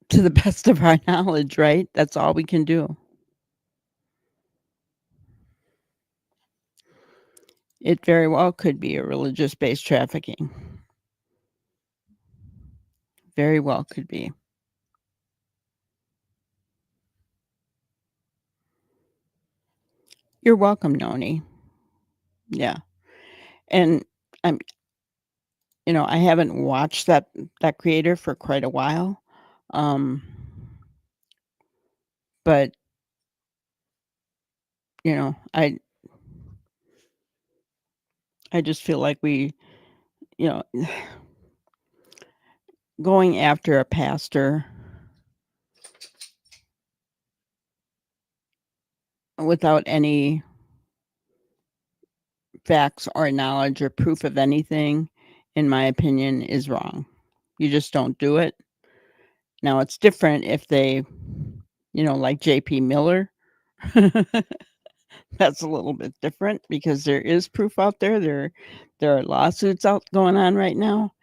to the best of our knowledge, right? That's all we can do. It very well could be a religious-based trafficking. Very well could be. You're welcome, Noni. Yeah. And I'm I haven't watched that creator for quite a while. But I just feel like we, you know, going after a pastor without any facts or knowledge or proof of anything, in my opinion, is wrong. You just don't do it. Now, it's different if they, like JP Miller. That's a little bit different because there is proof out there. There are lawsuits going on right now.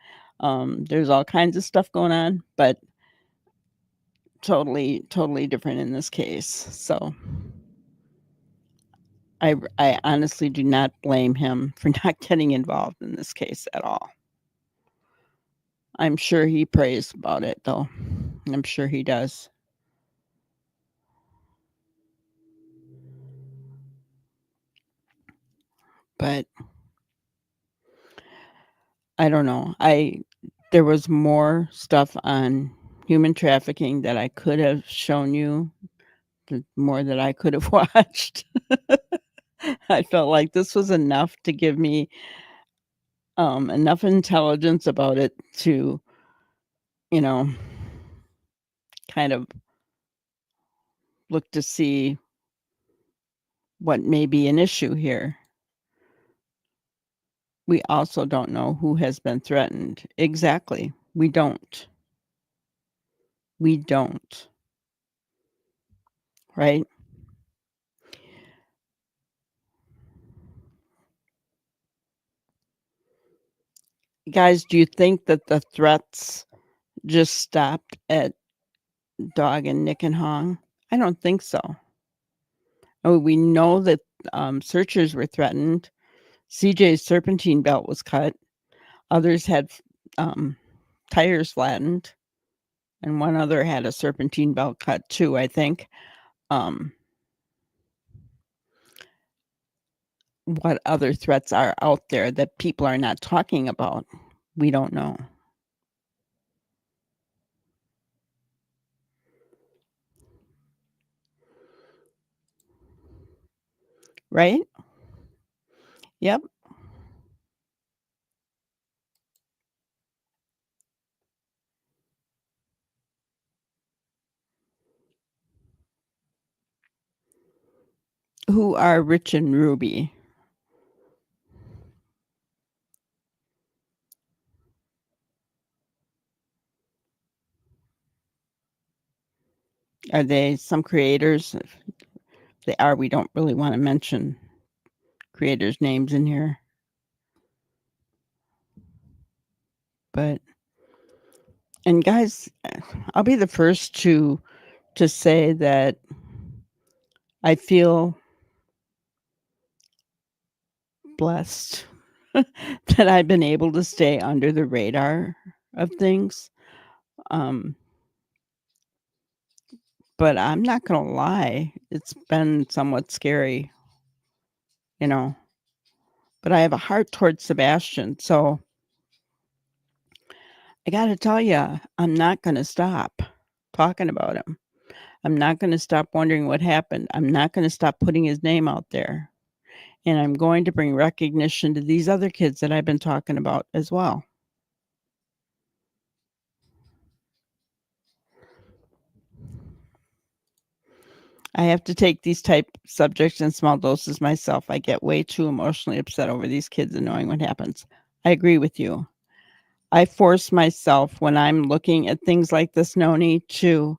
There's all kinds of stuff going on, but totally different in this case. So I honestly do not blame him for not getting involved in this case at all. I'm sure he prays about it, though. I'm sure he does. But I don't know. There was more stuff on human trafficking that I could have shown you, more that I could have watched. I felt like this was enough to give me enough intelligence about it to, kind of look to see what may be an issue here. We also don't know who has been threatened. Exactly. We don't. We don't. Right? Guys, do you think that the threats just stopped at Dog and Nick and Hong? I don't think so. Oh, we know that searchers were threatened. CJ's serpentine belt was cut. Others had tires flattened, and one other had a serpentine belt cut too, I think. What other threats are out there that people are not talking about? We don't know. Right? Yep. Who are Rich and Ruby? Are they some creators? If they are, we don't really want to mention creators' names in here. But, and guys, I'll be the first to say that I feel blessed that I've been able to stay under the radar of things. But I'm not gonna lie, it's been somewhat scary, you know. But I have a heart towards Sebastian, so I gotta tell you, I'm not gonna stop talking about him. I'm not gonna stop wondering what happened. I'm not gonna stop putting his name out there. And I'm going to bring recognition to these other kids that I've been talking about as well. I have to take these type subjects in small doses myself. I get way too emotionally upset over these kids and knowing what happens. I agree with you. I force myself when I'm looking at things like this, Noni, to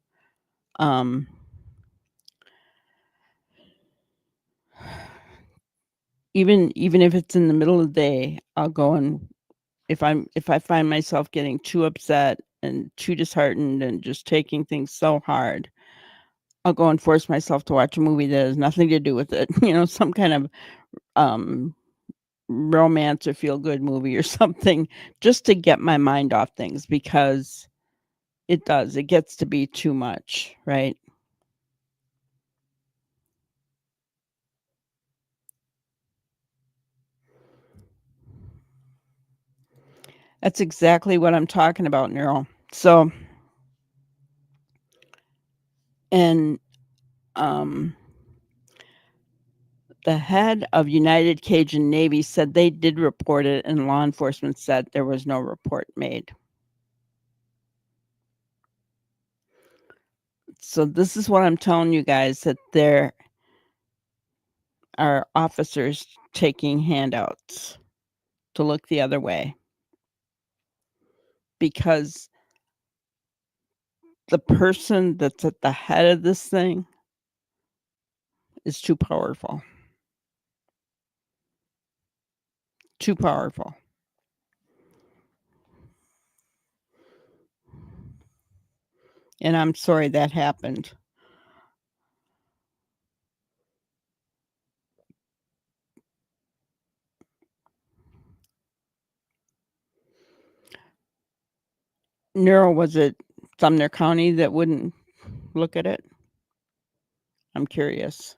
even if it's in the middle of the day, I'll go and if I find myself getting too upset and too disheartened and just taking things so hard, I'll go and force myself to watch a movie that has nothing to do with it. Some kind of romance or feel good movie or something, just to get my mind off things, because it gets to be too much, right? That's exactly what I'm talking about, Neural. So, and the head of United Cajun Navy said they did report it, and law enforcement said there was no report made. So this is what I'm telling you guys, that there are officers taking handouts to look the other way, because the person that's at the head of this thing is too powerful. Too powerful. And I'm sorry that happened. Neural, was it Sumner County that wouldn't look at it? I'm curious.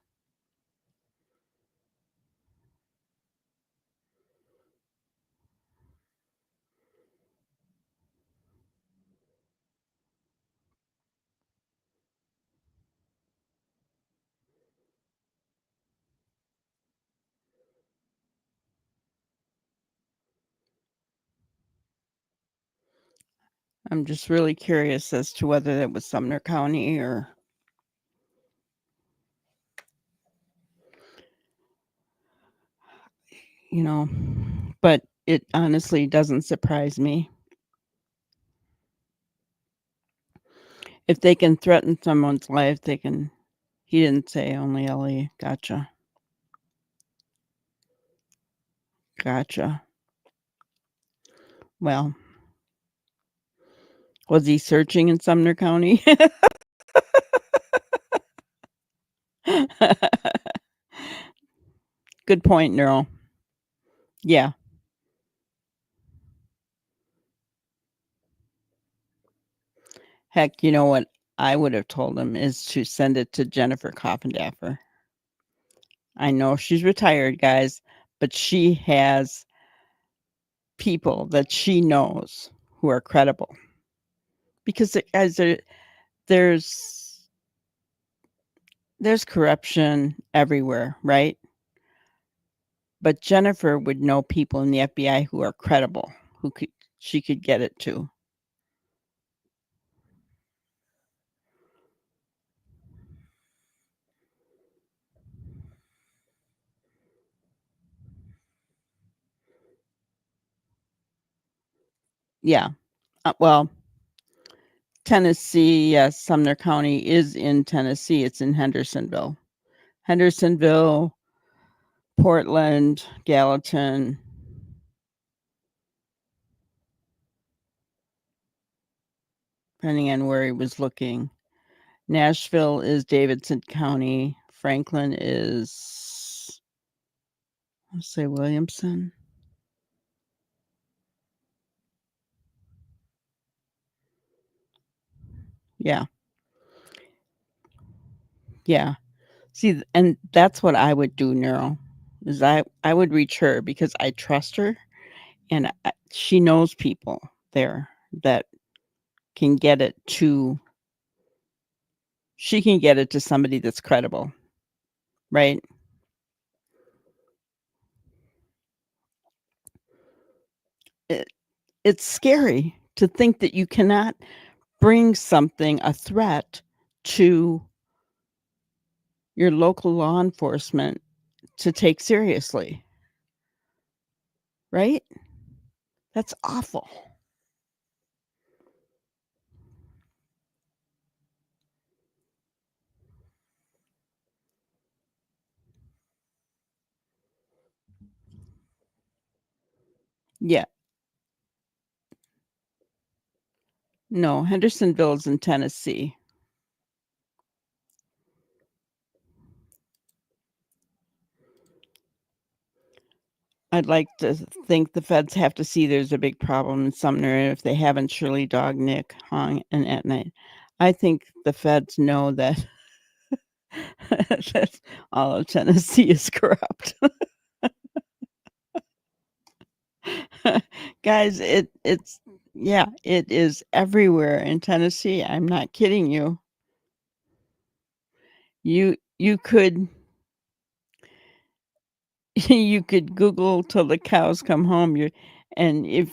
I'm just really curious as to whether that was Sumner County or but it honestly doesn't surprise me. If they can threaten someone's life, they can. He didn't say only LA. Gotcha. Well, was he searching in Sumner County? Good point, Neural. Yeah. Heck, you know what I would have told him is to send it to Jennifer Coffindaffer. I know she's retired, guys, but she has people that she knows who are credible. Because there's corruption everywhere, right? But Jennifer would know people in the FBI who are credible, she could get it to. Yeah. Well, Tennessee, yes, Sumner County is in Tennessee. It's in Hendersonville. Hendersonville, Portland, Gallatin. Depending on where he was looking. Nashville is Davidson County. Franklin is, let's say, Williamson. Yeah. Yeah. See, and that's what I would do, Neural, is I would reach her because I trust her, and she knows people there that can get it to. She can get it to somebody that's credible, right? It's scary to think that you cannot bring something, a threat, to your local law enforcement to take seriously, right? That's awful. Yeah. No, Hendersonville is in Tennessee. I'd like to think the feds have to see there's a big problem in Sumner, and if they haven't, surely Dog Nick, Hong, and at night. I think the feds know that, that all of Tennessee is corrupt. Guys, it's yeah, it is everywhere in Tennessee. I'm not kidding you. You could you could Google till the cows come home. And if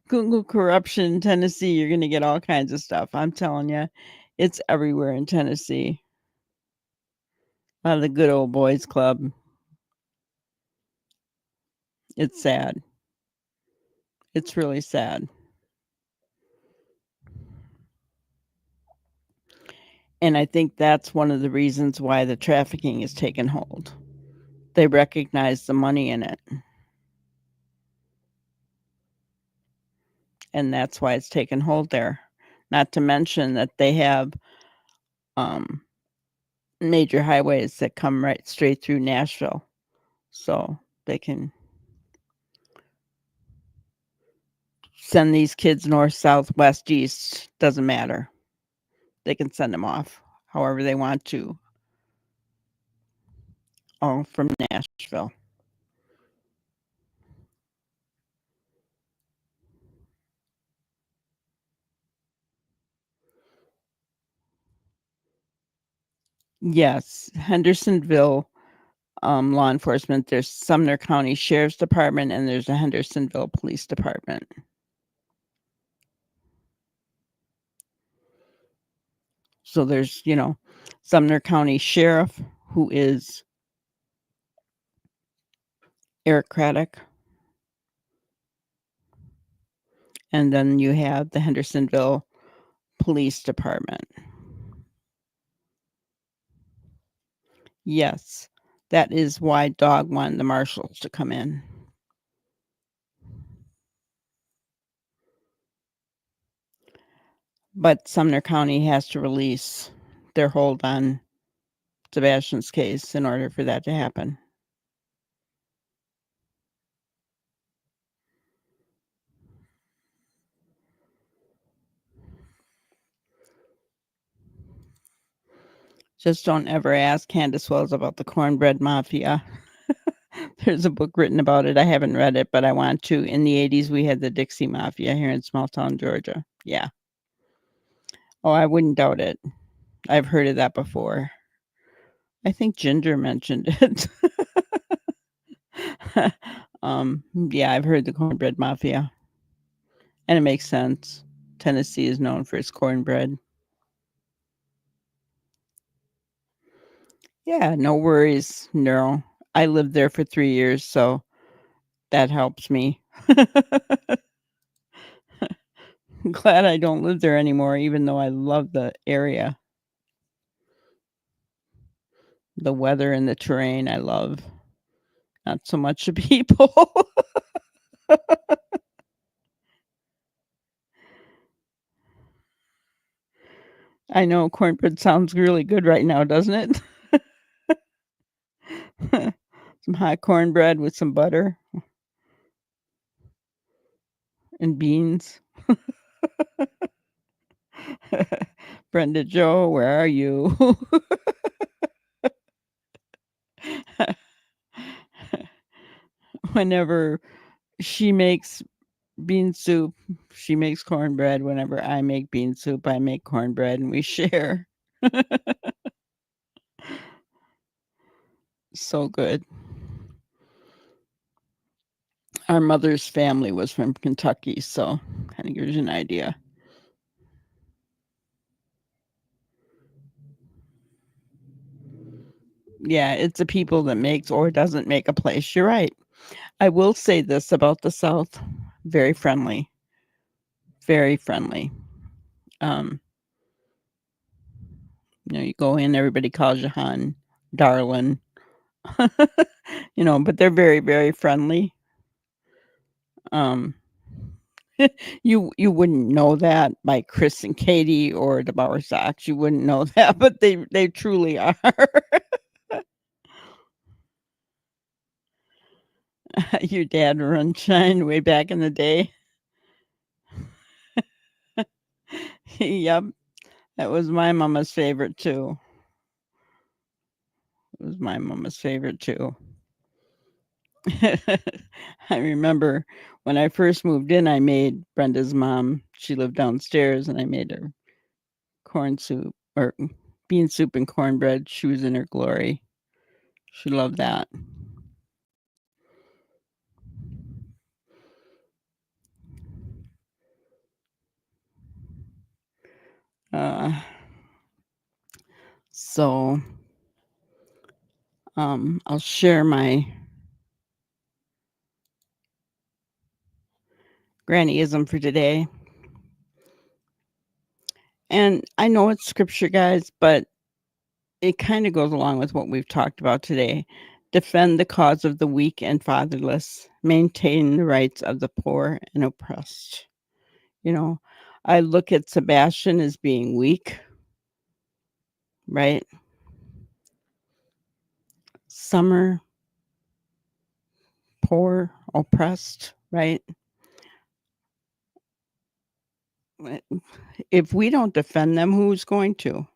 Google corruption in Tennessee, you're gonna get all kinds of stuff. I'm telling you, it's everywhere in Tennessee. A lot of the good old boys club. It's sad. It's really sad. And I think that's one of the reasons why the trafficking has taken hold. They recognize the money in it. And that's why it's taken hold there. Not to mention that they have major highways that come right straight through Nashville. So they can send these kids north, south, west, east, doesn't matter. They can send them off however they want to, all from Nashville. Yes, Hendersonville law enforcement. There's Sumner County Sheriff's Department, and there's a Hendersonville Police Department. So there's, Sumner County Sheriff, who is Eric Craddock. And then you have the Hendersonville Police Department. Yes, that is why Dog wanted the marshals to come in. But Sumner County has to release their hold on Sebastian's case in order for that to happen. Just don't ever ask Candace Wells about the cornbread mafia. There's a book written about it. I haven't read it, but I want to. In the 80s, we had the Dixie Mafia here in small town Georgia. Yeah. Oh, I wouldn't doubt it. I've heard of that before. I think Ginger mentioned it. Yeah, I've heard the cornbread mafia. And it makes sense. Tennessee is known for its cornbread. Yeah, no worries, Neural. I lived there for 3 years, so that helps me. I'm glad I don't live there anymore, even though I love the area. The weather and the terrain I love. Not so much the people. I know cornbread sounds really good right now, doesn't it? Some hot cornbread with some butter and beans. Brenda Joe, where are you? Whenever she makes bean soup, she makes cornbread. Whenever I make bean soup, I make cornbread and we share. So good. Our mother's family was from Kentucky, so kind of gives you an idea. Yeah, it's the people that makes or doesn't make a place. You're right. I will say this about the South, very friendly. Very friendly. You go in, everybody calls you hon, darling. But they're very, very friendly. Um, you wouldn't know that by Chris and Katie or the Bauer Sox. You wouldn't know that, but they truly are. Your dad run shine way back in the day. Yep, that was my mama's favorite too. It was my mama's favorite too. I remember when I first moved in, I made Brenda's mom. She lived downstairs, and I made her corn soup or bean soup and cornbread. She was in her glory. She loved that. Uh, so I'll share my grannyism for today. And I know it's scripture, guys, but it kind of goes along with what we've talked about today. Defend the cause of the weak and fatherless, maintain the rights of the poor and oppressed. I look at Sebastian as being weak, right? Summer, poor, oppressed, right? If we don't defend them, who's going to?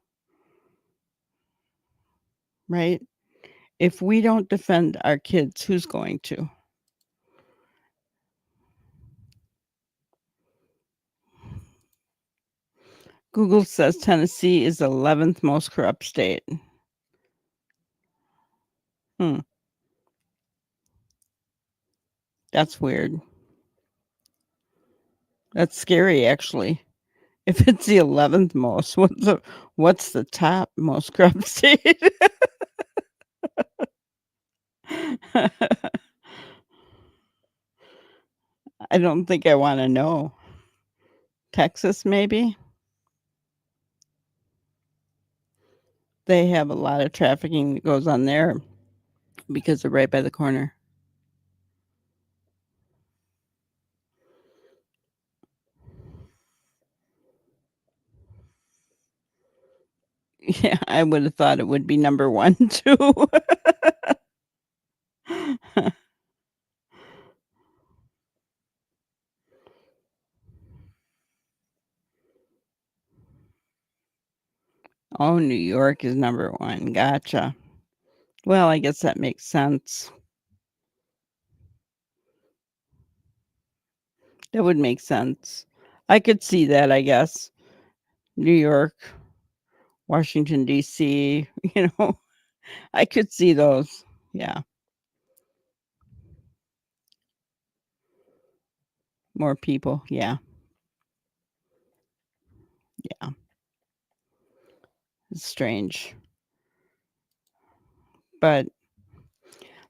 Right? If we don't defend our kids, who's going to? Google says Tennessee is the 11th most corrupt state. That's weird. That's scary, actually. If it's the 11th most, what's the top most corrupt state? I don't think I want to know. Texas, maybe? They have a lot of trafficking that goes on there because they're right by the corner. Yeah, I would have thought it would be number one too. Oh, New York is number one. Gotcha. Well, I guess that makes sense. That would make sense. I could see that, I guess. New York, Washington, D.C., I could see those. Yeah. More people. Yeah. Yeah. It's strange. But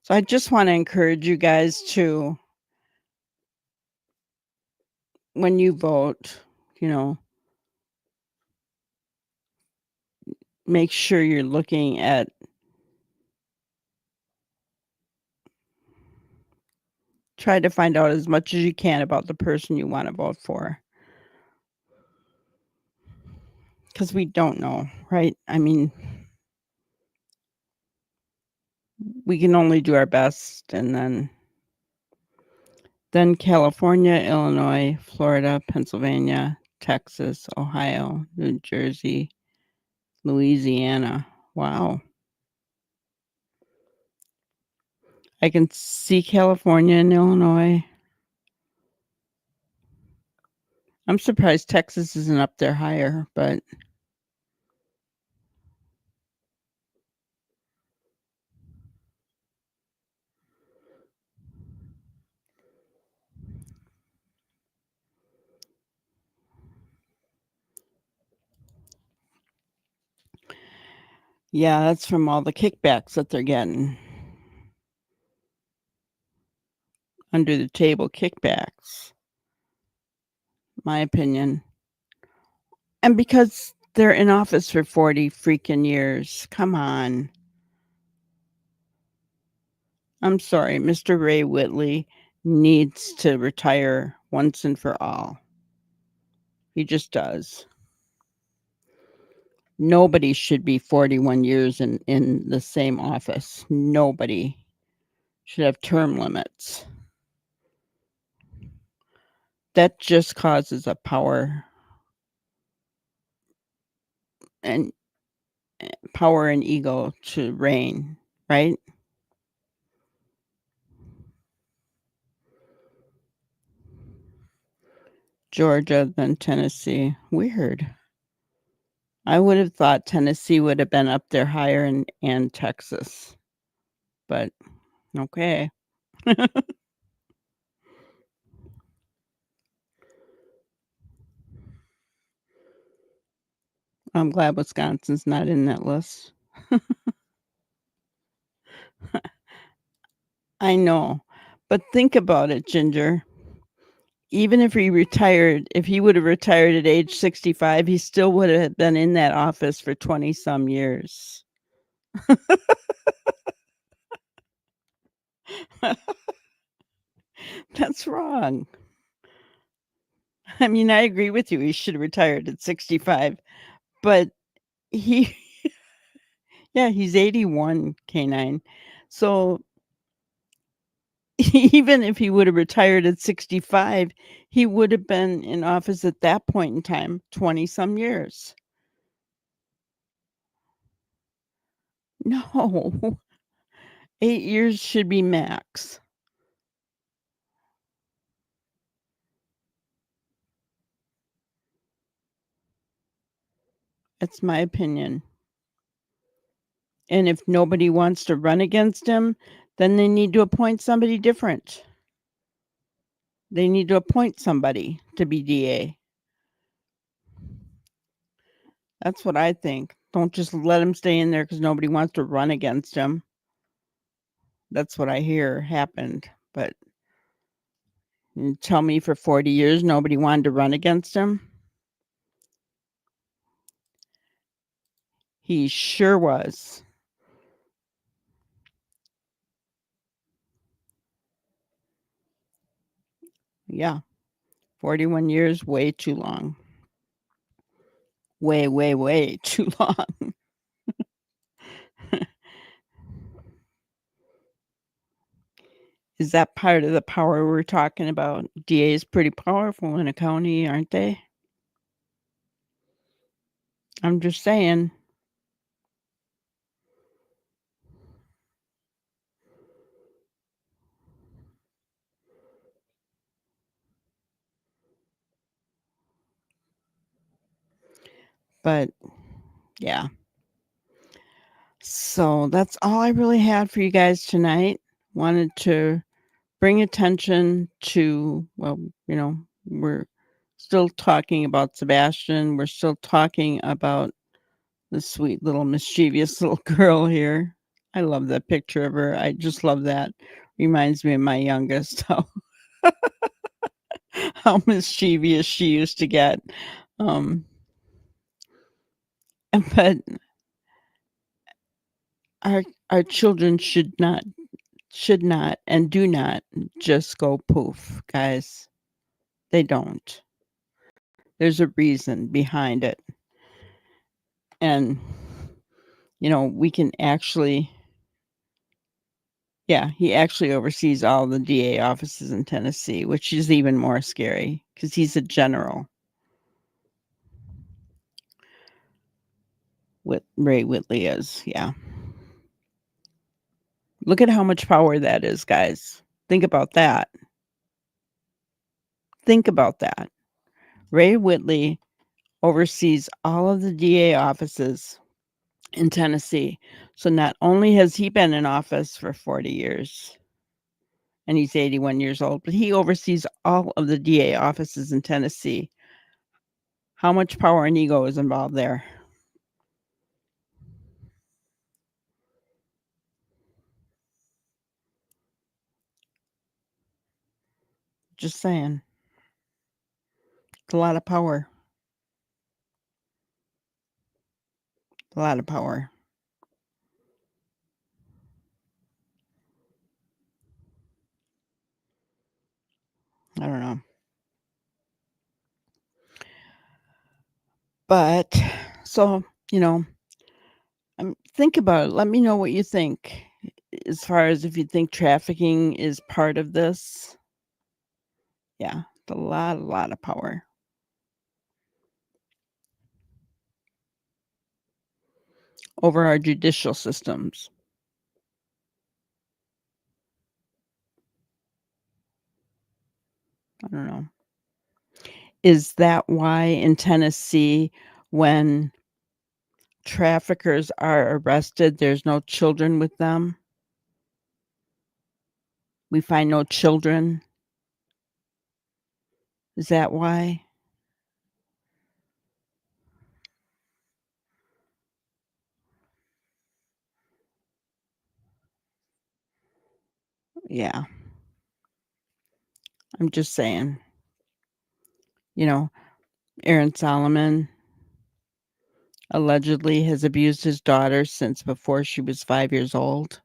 so I just want to encourage you guys to, when you vote, make sure you're looking at, try to find out as much as you can about the person you want to vote for. Because we don't know, right? I mean, we can only do our best. And then California, Illinois, Florida, Pennsylvania, Texas, Ohio, New Jersey, Louisiana. Wow. I can see California and Illinois. I'm surprised Texas isn't up there higher, but yeah, that's from all the kickbacks that they're getting. Under the table kickbacks, my opinion. And because they're in office for 40 freaking years. Come on. I'm sorry, Mr. Ray Whitley needs to retire once and for all. He just does. Nobody should be 41 years in the same office. Nobody should have term limits. That just causes a power and ego to reign, right? Georgia, then Tennessee. Weird. I would have thought Tennessee would have been up there higher and Texas. But okay. I'm glad Wisconsin's not in that list. I know. But think about it, Ginger. Even if he would have retired at age 65, he still would have been in that office for 20 some years. That's wrong. I mean, I agree with you. He should have retired at 65, but he, yeah, he's 81, K9. So even if he would have retired at 65, he would have been in office at that point in time 20 some years. No, 8 years should be max. That's my opinion. And if nobody wants to run against him, then they need to appoint somebody different. They need to appoint somebody to be DA. That's what I think. Don't just let him stay in there because nobody wants to run against him. That's what I hear happened. But you tell me for 40 years nobody wanted to run against him? He sure was. Yeah. 41 years, way too long. Way, way, way too long. Is that part of the power we're talking about? DA is pretty powerful in a county, aren't they? I'm just saying. But yeah. So that's all I really had for you guys tonight. Wanted to bring attention to, well, we're still talking about Sebastian. We're still talking about the sweet little mischievous little girl here. I love that picture of her. I just love that. Reminds me of my youngest, how mischievous she used to get. Um, but our children should not and do not just go poof, guys. They don't. There's a reason behind it. And we can actually he actually oversees all the DA offices in Tennessee, which is even more scary because he's a general. Ray Whitley is, yeah. Look at how much power that is, guys. Think about that. Think about that. Ray Whitley oversees all of the DA offices in Tennessee. So not only has he been in office for 40 years, and he's 81 years old, but he oversees all of the DA offices in Tennessee. How much power and ego is involved there? Just saying. It's a lot of power. A lot of power. I don't know. But so, think about it. Let me know what you think as far as if you think trafficking is part of this. Yeah, it's a lot of power. Over our judicial systems. I don't know. Is that why in Tennessee, when traffickers are arrested, there's no children with them? We find no children. Is that why? Yeah. I'm just saying. Aaron Solomon allegedly has abused his daughter since before she was 5 years old.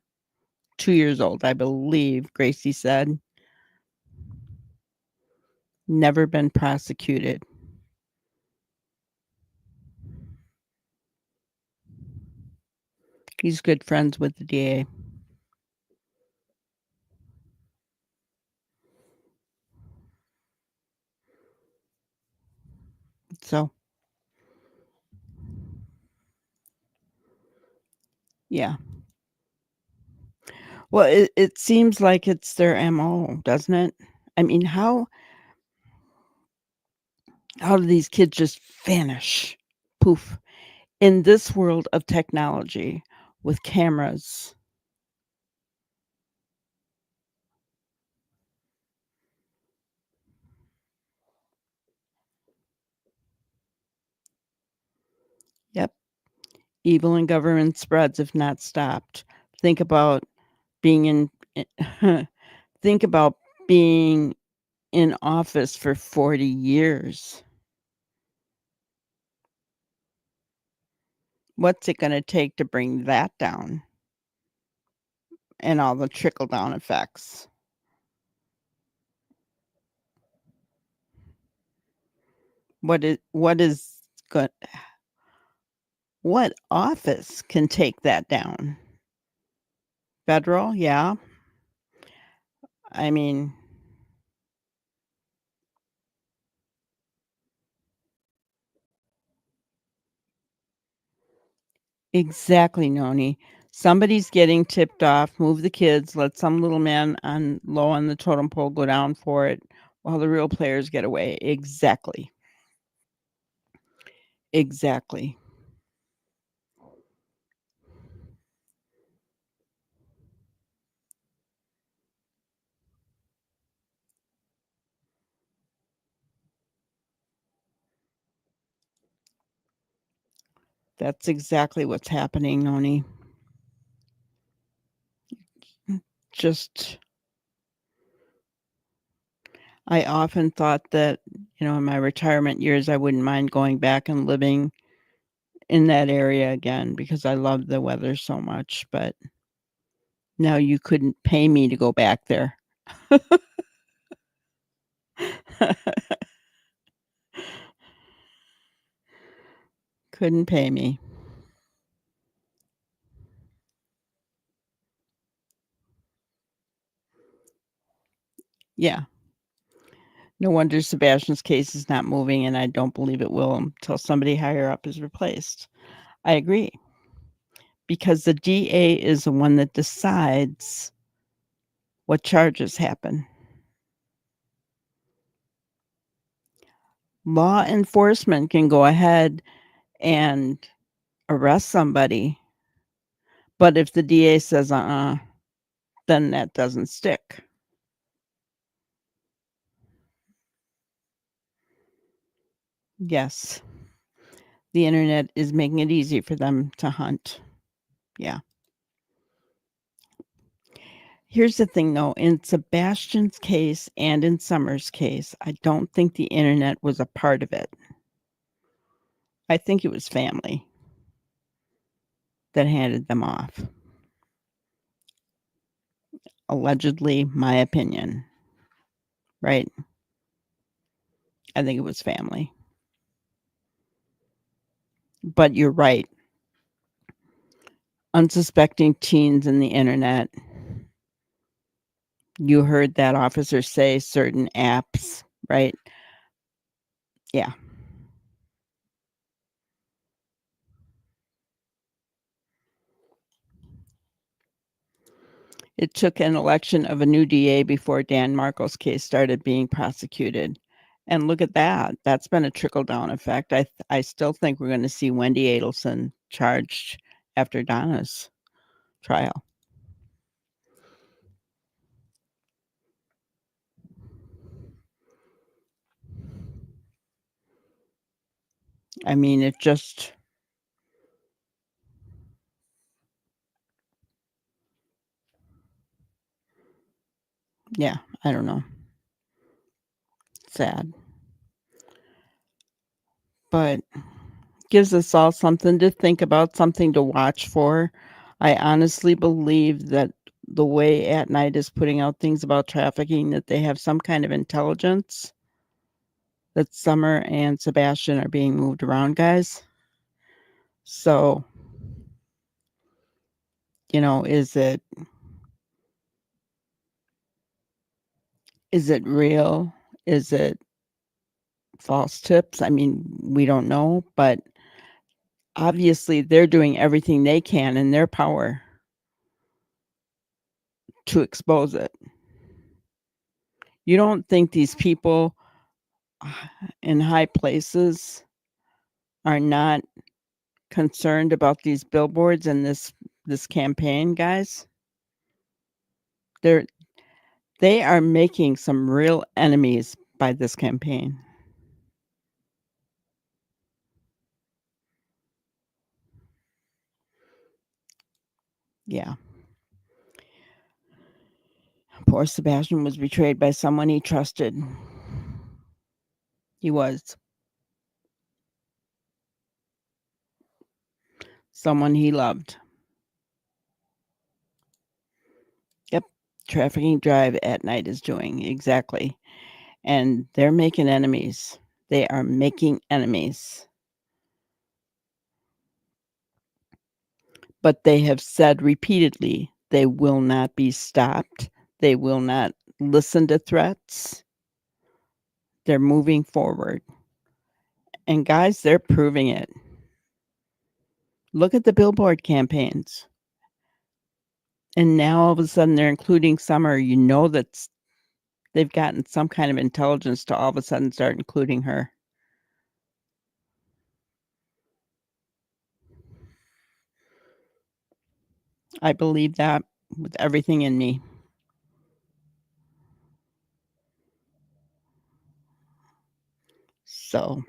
2 years old, I believe, Gracie said. Never been prosecuted. He's good friends with the DA. So, yeah. Well, it seems like it's their MO, doesn't it? I mean, how do these kids just vanish? Poof. In this world of technology with cameras. Yep. Evil in government spreads if not stopped. Think about being in think about being in office for 40 years. What's it going to take to bring that down? And all the trickle down effects. What office can take that down? Federal, yeah. I mean, exactly, Noni. Somebody's getting tipped off. Move the kids. Let some little man on low on the totem pole go down for it while the real players get away. Exactly. Exactly. That's exactly what's happening, Noni. Just, I often thought that, in my retirement years, I wouldn't mind going back and living in that area again because I love the weather so much. But now you couldn't pay me to go back there. Couldn't pay me. Yeah. No wonder Sebastian's case is not moving, and I don't believe it will until somebody higher up is replaced. I agree. Because the DA is the one that decides what charges happen. Law enforcement can go ahead and arrest somebody, but if the DA says, then that doesn't stick. Yes. The internet is making it easy for them to hunt. Yeah. Here's the thing, though. In Sebastian's case and in Summer's case, I don't think the internet was a part of it. I think it was family that handed them off. Allegedly, my opinion. Right? I think it was family. But you're right. Unsuspecting teens in the internet. You heard that officer say certain apps, right? Yeah. It took an election of a new DA before Dan Marcos' case started being prosecuted. And look at that. That's been a trickle-down effect. I still think we're going to see Wendy Adelson charged after Donna's trial. I mean, it just... Yeah, I don't know. Sad. But gives us all something to think about, something to watch for. I honestly believe that the way At Night is putting out things about trafficking, that they have some kind of intelligence that Summer and Sebastian are being moved around, guys. So, is it real? Is it false tips? I mean, we don't know, but obviously they're doing everything they can in their power to expose it. You don't think these people in high places are not concerned about these billboards and this campaign, guys? They are making some real enemies by this campaign. Yeah. Poor Sebastian was betrayed by someone he trusted. He was. Someone he loved. Yep. Trafficking Drive at Night is doing exactly. And they're making enemies. They are making enemies. But they have said repeatedly they will not be stopped. They will not listen to threats. They're moving forward. And guys, they're proving it. Look at the billboard campaigns. And now all of a sudden they're including Summer. You know that they've gotten some kind of intelligence to all of a sudden start including her. I believe that with everything in me. So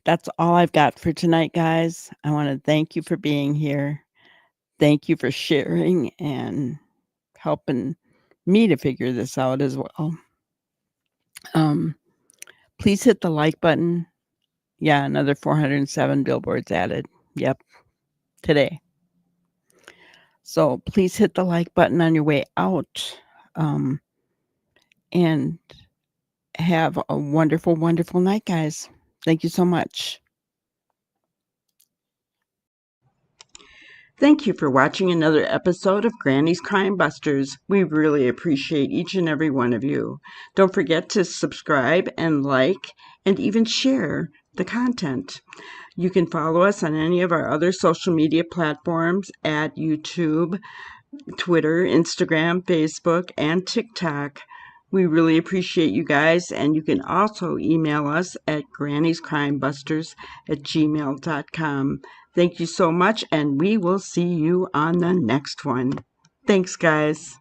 that's all I've got for tonight, guys. I want to thank you for being here. Thank you for sharing and helping me to figure this out as well. Please hit the like button. Yeah, another 407 billboards added. Yep, today. So please hit the like button on your way out. And have a wonderful, wonderful night, guys. Thank you so much. Thank you for watching another episode of Granny's Crime Busters. We really appreciate each and every one of you. Don't forget to subscribe and like and even share the content. You can follow us on any of our other social media platforms at YouTube, Twitter, Instagram, Facebook, and TikTok. We really appreciate you guys, and you can also email us at granniescrimebusters@gmail.com. Thank you so much, and we will see you on the next one. Thanks, guys.